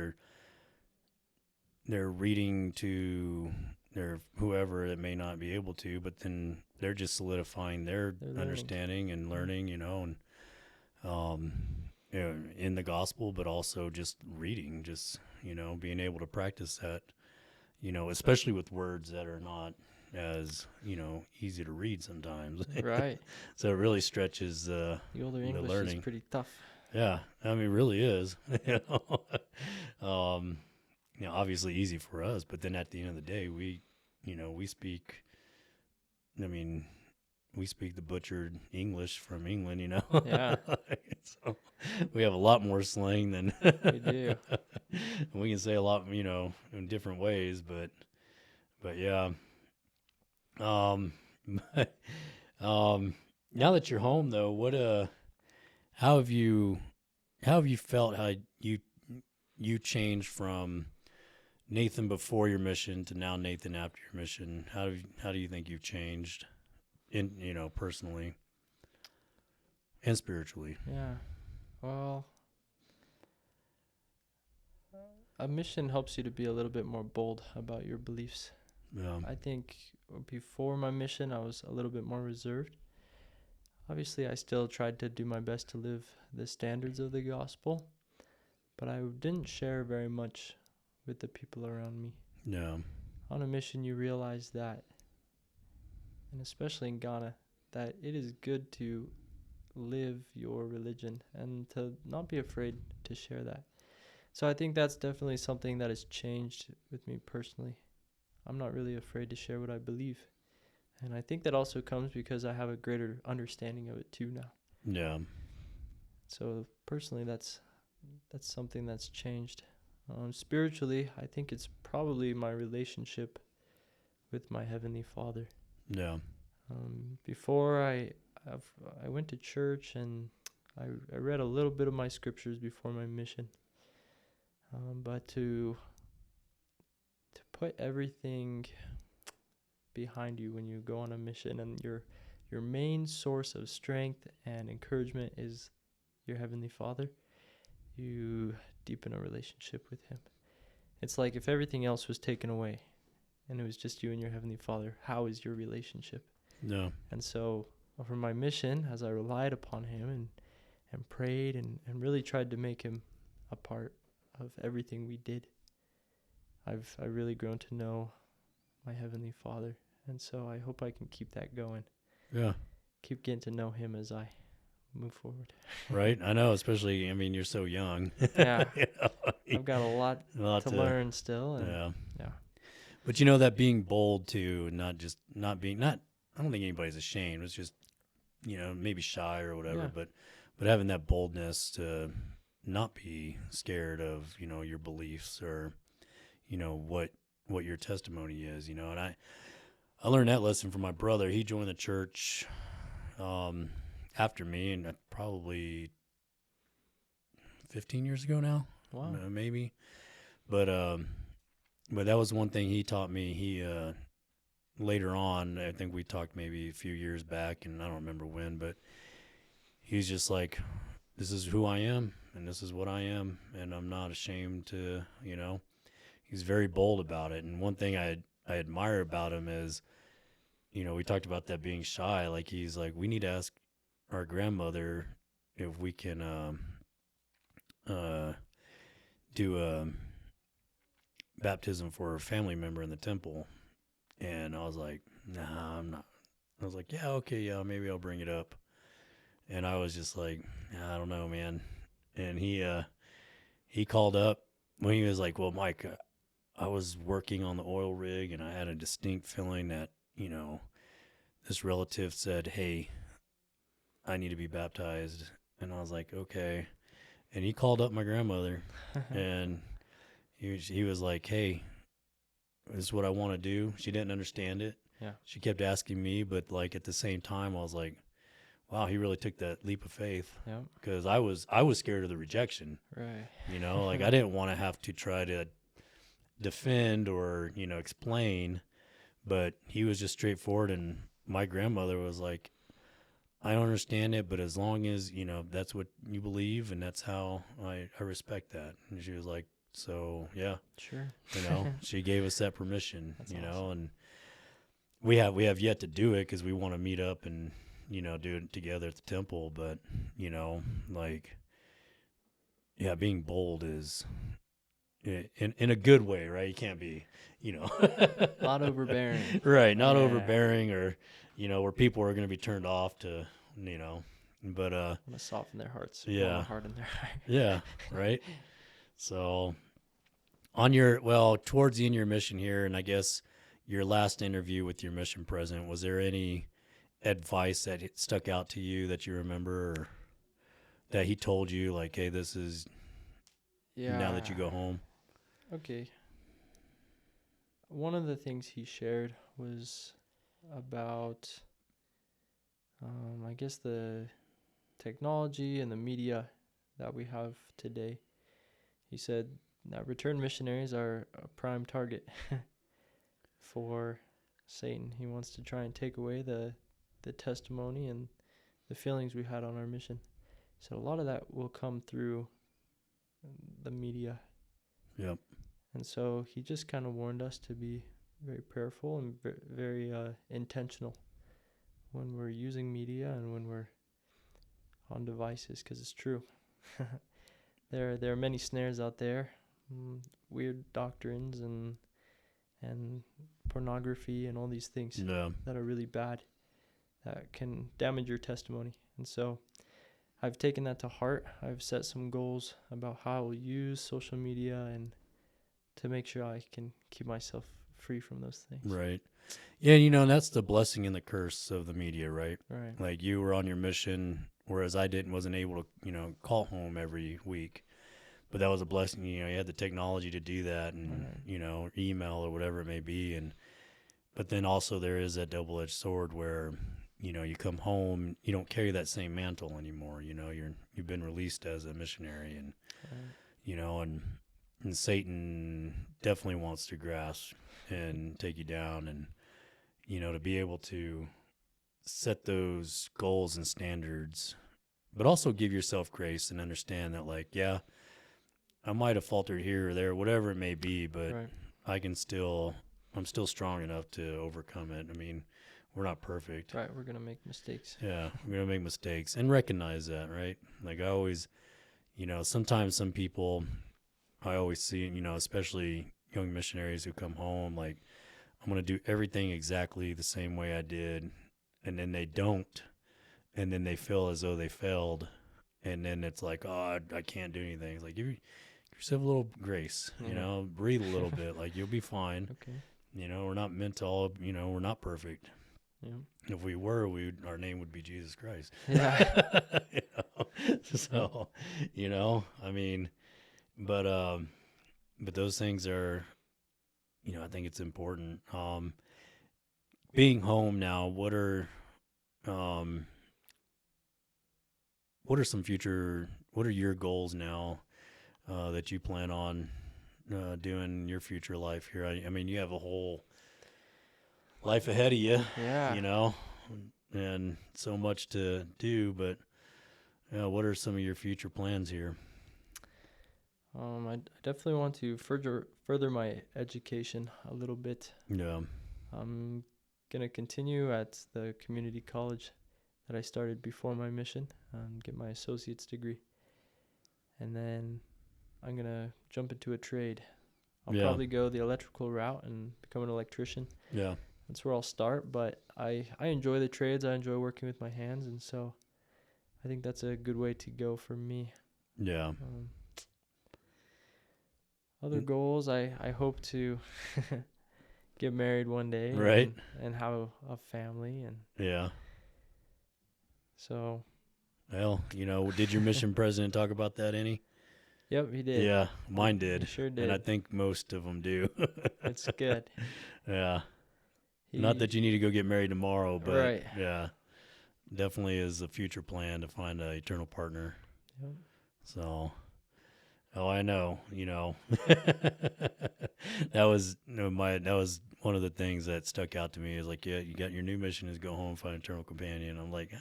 they're reading to their whoever that may not be able to, but then they're just solidifying their understanding and learning, and in the gospel, but also just reading, just being able to practice that, especially with words that are not as easy to read sometimes.
Right.
So it really stretches
the older English
learning.
is pretty tough.
Yeah, I mean, it really is. Obviously easy for us, but then at the end of the day, we speak. I mean, we speak the butchered English from England,
Yeah.
So we have a lot more slang than
We do.
we can say a lot, in different ways, but yeah. Now that you're home, though, how have you felt, how you changed from Nathan before your mission to now Nathan after your mission? How do you think you've changed, personally and spiritually?
Yeah. Well, a mission helps you to be a little bit more bold about your beliefs.
Yeah.
I think before my mission, I was a little bit more reserved. Obviously, I still tried to do my best to live the standards of the gospel, but I didn't share very much with the people around me.
Yeah.
On a mission, you realize that, and especially in Ghana, that it is good to live your religion and to not be afraid to share that. So I think that's definitely something that has changed with me personally. I'm not really afraid to share what I believe. And I think that also comes because I have a greater understanding of it too now.
Yeah.
So personally, that's something that's changed. Spiritually, I think it's probably my relationship with my Heavenly Father.
Yeah.
Before I I went to church, and I read a little bit of my scriptures before my mission. But to put everything behind you when you go on a mission, and your main source of strength and encouragement is your Heavenly Father, you deepen a relationship with Him. It's like if everything else was taken away and it was just you and your Heavenly Father, how is your relationship?
No.
And so for my mission, as I relied upon Him and prayed and really tried to make Him a part of everything we did, I really grown to know my Heavenly Father. And so I hope I can keep that going.
Yeah.
Keep getting to know Him as I move forward.
Right. I know, especially, I mean, you're so young.
Yeah.
You know,
I've got a lot to learn still. And
yeah. But you know, that being bold too, I don't think anybody's ashamed. It's just, you know, maybe shy or whatever, but having that boldness to not be scared of, you know, your beliefs or, you know, what your testimony is, you know. And I learned that lesson from my brother. He joined the church after me, and probably 15 years ago now.
Wow.
Maybe. But that was one thing he taught me. He later on, I think we talked maybe a few years back, and I don't remember when, but he's just like, this is who I am, and this is what I am, and I'm not ashamed to, you know. He's very bold about it. And one thing I admire about him is, you know, we talked about that being shy. Like, he's like, we need to ask our grandmother if we can do a baptism for a family member in the temple. And I was like, nah, I'm not. I was like, yeah, okay, yeah, maybe I'll bring it up. And I was just like, I don't know, man. And he called up when he was like, well, Mike, I was working on the oil rig, and I had a distinct feeling that, you know, this relative said, hey, I need to be baptized. And I was like, okay. And he called up my grandmother, and he was like, hey, this is what I want to do. She didn't understand it.
Yeah.
She kept asking me, but like at the same time, I was like, wow, he really took that leap of faith.
Yeah.
Because I was scared of the rejection.
Right.
You know, like I didn't want to have to try to defend or, you know, explain, but he was just straightforward. And my grandmother was like, I don't understand it, but as long as, you know, that's what you believe, and that's how I respect that. And she was like, so yeah,
Sure.
you know, she gave us that permission.
That's
you
awesome.
know, and we have yet to do it because we want to meet up and, you know, do it together at the temple. But, you know, like, yeah, being bold is in a good way, right? You can't be, you know,
Not overbearing.
right? Not
Yeah.
overbearing, or, you know, where people are going to be turned off to, you know, but
I'm gonna soften their hearts.
Yeah.
Harden their heart.
yeah, right. So towards the end of your mission here, and I guess your last interview with your mission president, was there any advice that stuck out to you that you remember, or that he told you, like, hey, this is now that you go home?
Okay. One of the things he shared was about, I guess, the technology and the media that we have today. He said that returned missionaries are a prime target for Satan. He wants to try and take away the testimony and the feelings we had on our mission. So a lot of that will come through the media.
Yep.
And so he just kind of warned us to be very prayerful and very intentional when we're using media and when we're on devices, because it's true. There are many snares out there, weird doctrines and pornography and all these things that are really bad, that can damage your testimony. And so I've taken that to heart. I've set some goals about how I will use social media and to make sure I can keep myself free from those things.
Right. Yeah, you know, and that's the blessing and the curse of the media, right?
Right.
Like, you were on your mission, whereas I wasn't able to, you know, call home every week. But that was a blessing. You know, you had the technology to do that, and, you know, email or whatever it may be. But then also there is that double-edged sword where, you come home, you don't carry that same mantle anymore. You've been released as a missionary, and and Satan definitely wants to grasp and take you down, and to be able to set those goals and standards, but also give yourself grace and understand that, like, yeah, I might have faltered here or there, whatever it may be, but
Right.
I'm still strong enough to overcome it. I mean, we're not perfect.
Right. We're going to make mistakes.
Yeah, we're going to make mistakes and recognize that, right? Like, I always, sometimes some people I always see, especially young missionaries who come home, like, I'm going to do everything exactly the same way I did. And then they don't. And then they feel as though they failed. And then it's like, oh, I can't do anything. It's like, give yourself a little grace, breathe a little bit. Like, you'll be fine.
Okay.
We're not meant to all, we're not perfect.
Yeah.
If we were, our name would be Jesus Christ.
Yeah.
So, I mean, but those things are, I think it's important. Being home now, what are what are your goals now that you plan on doing in your future life here? I mean, you have a whole life ahead of you,
Yeah.
And so much to do, but what are some of your future plans here?
I definitely want to further my education a little bit.
Yeah.
I'm gonna continue at the community college that I started before my mission, get my associate's degree, and then I'm gonna jump into a trade. I'll probably go the electrical route and become an electrician.
Yeah.
That's where I'll start, but I enjoy the trades. I enjoy working with my hands, and so I think that's a good way to go for me.
Yeah.
Other goals, I hope to get married one day,
right,
and have a family, and
yeah.
So,
well, did your mission president talk about that any?
Yep, he did.
Yeah, mine did.
He sure did.
And I think most of them do.
It's good.
Yeah. Not that you need to go get married tomorrow, but
right.
Yeah, definitely is a future plan to find an eternal partner.
Yep.
So, I know, that was one of the things that stuck out to me is like, yeah, you got your new mission is go home and find an eternal companion. I'm like,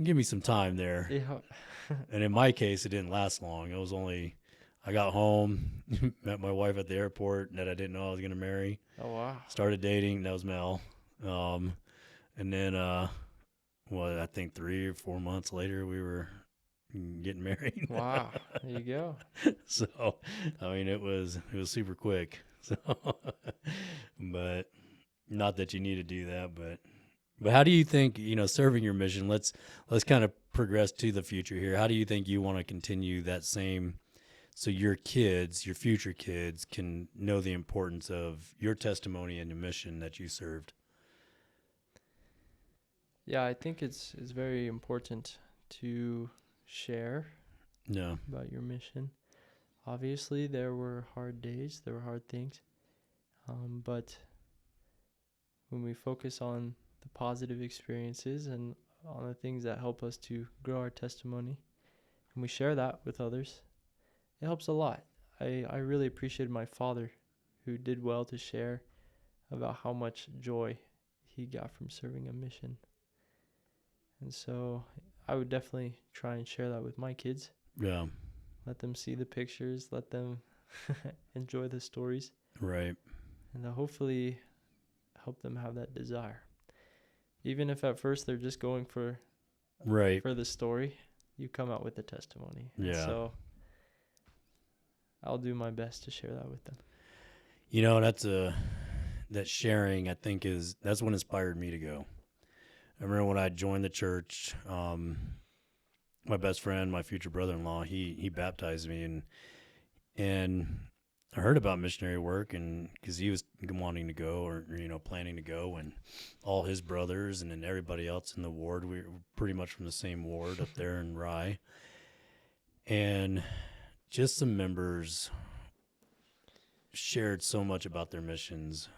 give me some time there.
Yeah.
And in my case, it didn't last long. It was only, I got home, met my wife at the airport that I didn't know I was going to marry.
Oh, wow.
Started dating. That was Mel. And then, I think 3 or 4 months later, we were getting married.
Wow. There you go.
So, I mean, it was super quick. So, but not that you need to do that, but how do you think, serving your mission, let's kind of progress to the future here. How do you think you want to continue that same, so your future kids can know the importance of your testimony and your mission that you served?
Yeah, I think it's very important to share about your mission. Obviously, there were hard days, there were hard things, but when we focus on the positive experiences and on the things that help us to grow our testimony, and we share that with others, it helps a lot. I really appreciated my father, who did well to share about how much joy he got from serving a mission. And so I would definitely try and share that with my kids.
Yeah.
Let them see the pictures, let them enjoy the stories.
Right.
And hopefully help them have that desire. Even if at first they're just going for the story, you come out with a testimony.
Yeah.
And so I'll do my best to share that with them.
That sharing, I think, that's what inspired me to go. I remember when I joined the church, my best friend, my future brother-in-law, he baptized me, and I heard about missionary work, and because he was wanting to go, or planning to go, and all his brothers and then everybody else in the ward, we were pretty much from the same ward up there in Rye, and just some members shared so much about their missions.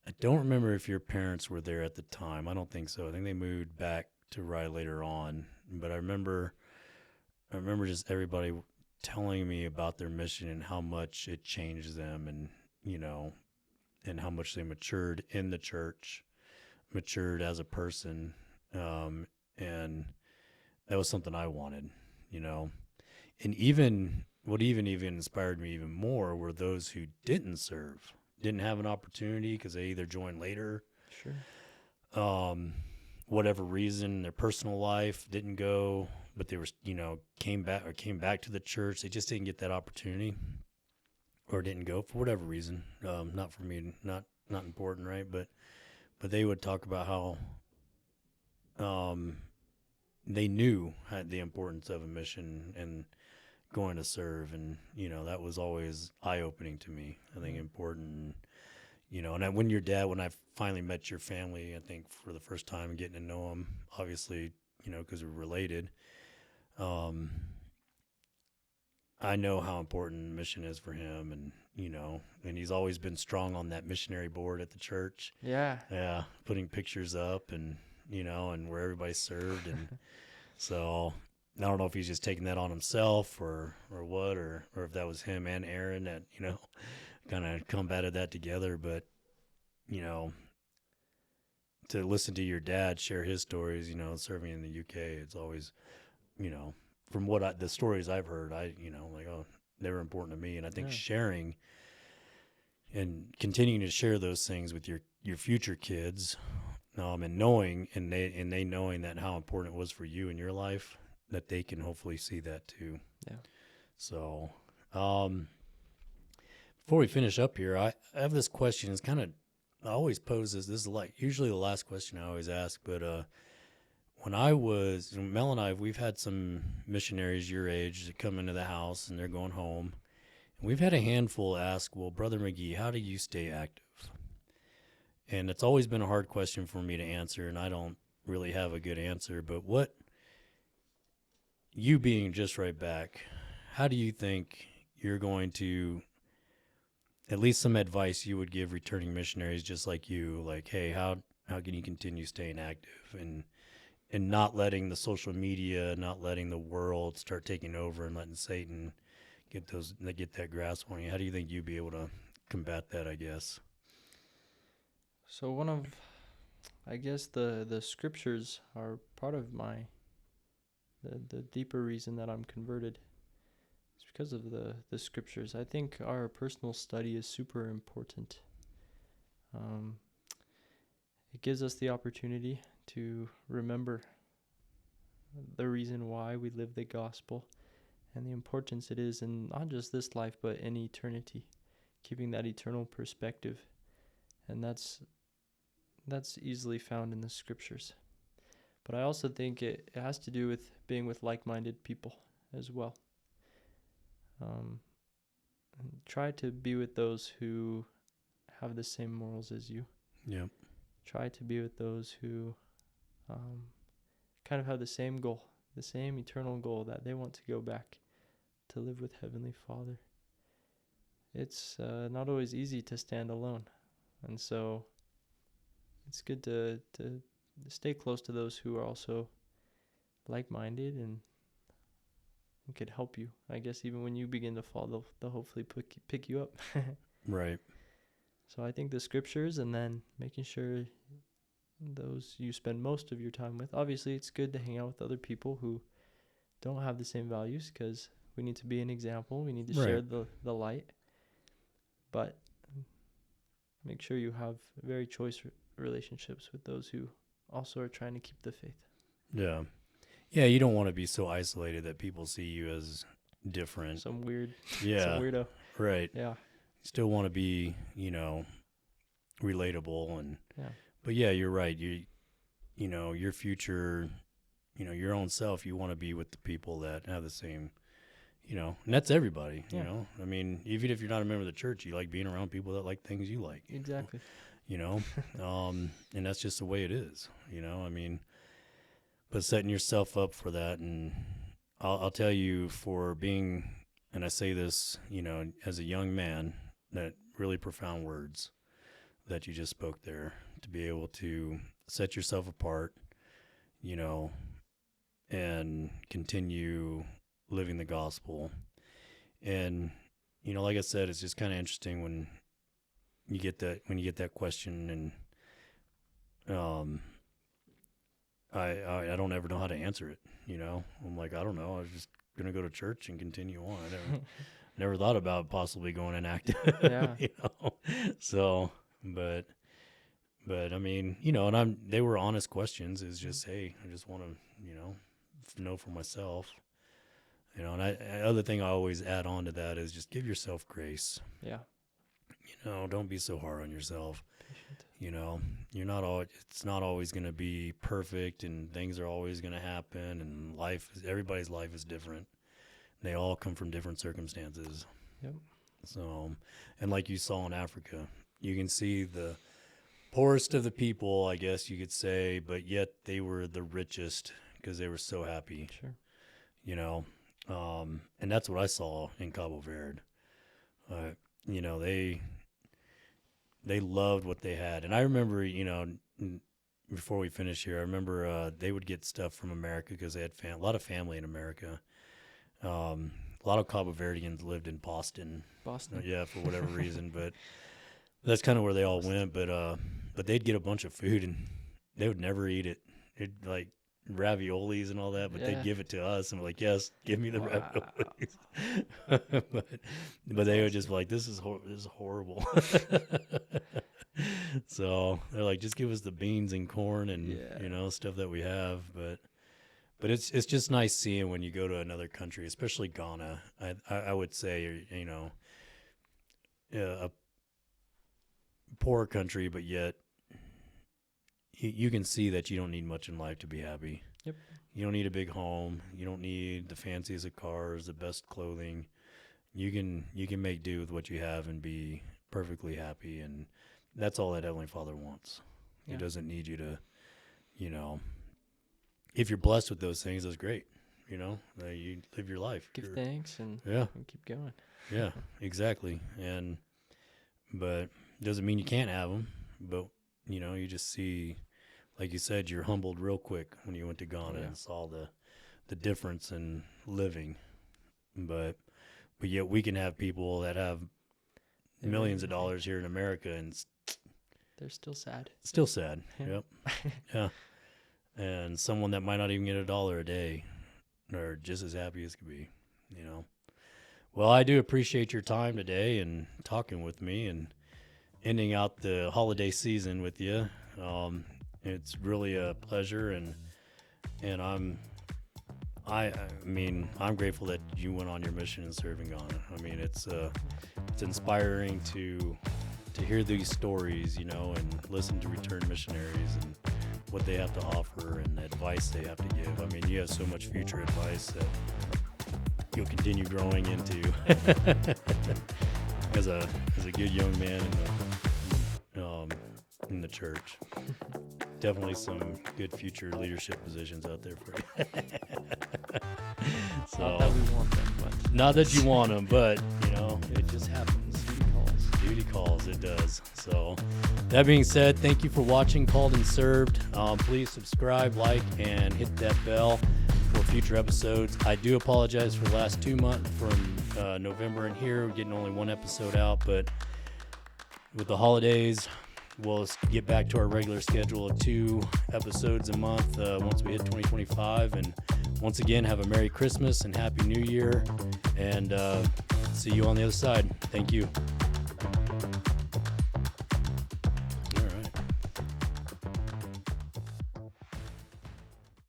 I don't remember if your parents were there at the time. I don't think so. I think they moved back to Rye later on. But I remember just everybody telling me about their mission and how much it changed them, and and how much they matured in the church, matured as a person, and that was something I wanted, you know. And even what even inspired me even more were those who didn't serve, didn't have an opportunity because they either joined later,
Sure.
um, whatever reason, their personal life didn't go, but they were, came back to the church. They just didn't get that opportunity, or didn't go for whatever reason. Not for me, not important, right? But they would talk about how they knew had the importance of a mission and going to serve, and that was always eye opening to me. I think important. When your dad, when I finally met your family, I think for the first time, getting to know them, obviously, because we're related, um, I know how important mission is for him, and he's always been strong on that missionary board at the church.
Yeah.
Yeah, putting pictures up, and and where everybody served, and so I don't know if he's just taking that on himself or what, or if that was him and Aaron that kind of combated that together. But to listen to your dad share his stories, serving in the UK, it's always, from the stories I've heard, like, oh, they were important to me. And I think
Yeah.
sharing and continuing to share those things with your future kids, and knowing, and they knowing that how important it was for you in your life, that they can hopefully see that too.
Yeah.
So, before we finish up here, I have this question. It's kind of, I always pose this. This is like usually the last question I always ask, but when I was, Mel and I, we've had some missionaries your age that come into the house and they're going home. And we've had a handful ask, well, Brother McGee, how do you stay active? And it's always been a hard question for me to answer, and I don't really have a good answer. But what, you being just right back, how do you think you're going to, at least some advice you would give returning missionaries just like you, like, hey, how can you continue staying active and not letting the social media, not letting the world start taking over and letting Satan get that grasp on you? How do you think you'd be able to combat that, I guess?
So one of, I guess the scriptures are part of the deeper reason that I'm converted. It's because of the scriptures. I think our personal study is super important. It gives us the opportunity to remember the reason why we live the gospel and the importance it is in not just this life but in eternity, keeping that eternal perspective. And that's easily found in the scriptures. But I also think it has to do with being with like-minded people as well. Try to be with those who have the same morals as you.
Yeah.
Try to be with those who kind of have the same goal, the same eternal goal, that they want to go back to live with Heavenly Father. It's not always easy to stand alone. And so it's good to stay close to those who are also like-minded and could help you. I guess even when you begin to fall, they'll hopefully pick you up.
Right.
So I think the scriptures, and then making sure those you spend most of your time with. Obviously, it's good to hang out with other people who don't have the same values, because we need to be an example. We need to share the light. But make sure you have very choice relationships with those who also are trying to keep the faith.
Yeah. Yeah, you don't want to be so isolated that people see you as different.
Some weird,
Yeah.
some weirdo.
Right.
Yeah.
Still want to be, relatable, and
Yeah.
but yeah, you're right. Your future, your own self, you want to be with the people that have the same, and that's everybody,
Yeah.
I mean, even if you're not a member of the church, you like being around people that like things you like.
Exactly.
And that's just the way it is, I mean, but setting yourself up for that. And I'll tell you, for being, and I say this, as a young man, that really profound words. that you just spoke there, to be able to set yourself apart, you know, and continue living the gospel. And, you know, like I said, it's just kind of interesting when you get that question, and I don't ever know how to answer it. You know, I'm like, I don't know. I was just gonna go to church and continue on. I never thought about possibly going inactive.
Yeah.
You know, so but I mean, you know, and they were honest questions. It's just, hey, I just want to, you know for myself. You know, and other thing I always add on to that is just give yourself grace.
Yeah.
You know, don't be so hard on yourself.
Patient.
You know, it's not always going to be perfect, and things are always going to happen, and everybody's life is different. They all come from different circumstances.
Yep.
So, and like you saw in Africa, you can see the poorest of the people, I guess you could say, but yet they were the richest because they were so happy.
Sure.
You know, and that's what I saw in Cabo Verde. You know, they loved what they had. And I remember, you know, before we finish here, I remember they would get stuff from America because they had a lot of family in America. A lot of Cabo Verdeans lived in Boston. Yeah, for whatever reason. But that's kind of where they all went. But they'd get a bunch of food, and they would never eat it. It'd like raviolis and all that, but they'd give it to us, and we're like, yes, give me the raviolis. but they would just be like, this is horrible. So they're like, just give us the beans and corn and you know, stuff that we have. But it's just nice seeing when you go to another country, especially Ghana. I would say, you know, a poor country, but yet you can see that you don't need much in life to be happy.
Yep.
You don't need a big home. You don't need the fanciest of cars, the best clothing. You can make do with what you have and be perfectly happy, and that's all that Heavenly Father wants. Yeah. He doesn't need you to, you know, if you're blessed with those things, that's great. You know, you live your life.
Give thanks and keep going.
Yeah, exactly. But it doesn't mean you can't have them, but you know, you just see, like you said, you're humbled real quick when you went to Ghana and saw the difference in living. But yet we can have people that have millions of dollars here in America, and
they're still sad.
Still sad. Yep. Yeah. And someone that might not even get $1 a day are just as happy as could be, you know. Well, I do appreciate your time today and talking with me and ending out the holiday season with you. It's really a pleasure, and I mean, I'm grateful that you went on your mission and serving Ghana. I mean, it's inspiring to hear these stories, you know, and listen to returned missionaries and what they have to offer and the advice they have to give. I mean, you have so much future advice that you'll continue growing into as a good young man in the church. Definitely some good future leadership positions out there for you. So,
not that we want them, but
not that you want them, but you know, it just happens. Duty calls, it does. So that being said, thank you for watching Called and Served. Please subscribe, like, and hit that bell for future episodes. I do apologize for the last 2 months from November and here. We're getting only one episode out, but with the holidays, we'll get back to our regular schedule of 2 episodes a month once we hit 2025. And once again, have a Merry Christmas and Happy New Year. And see you on the other side. Thank you.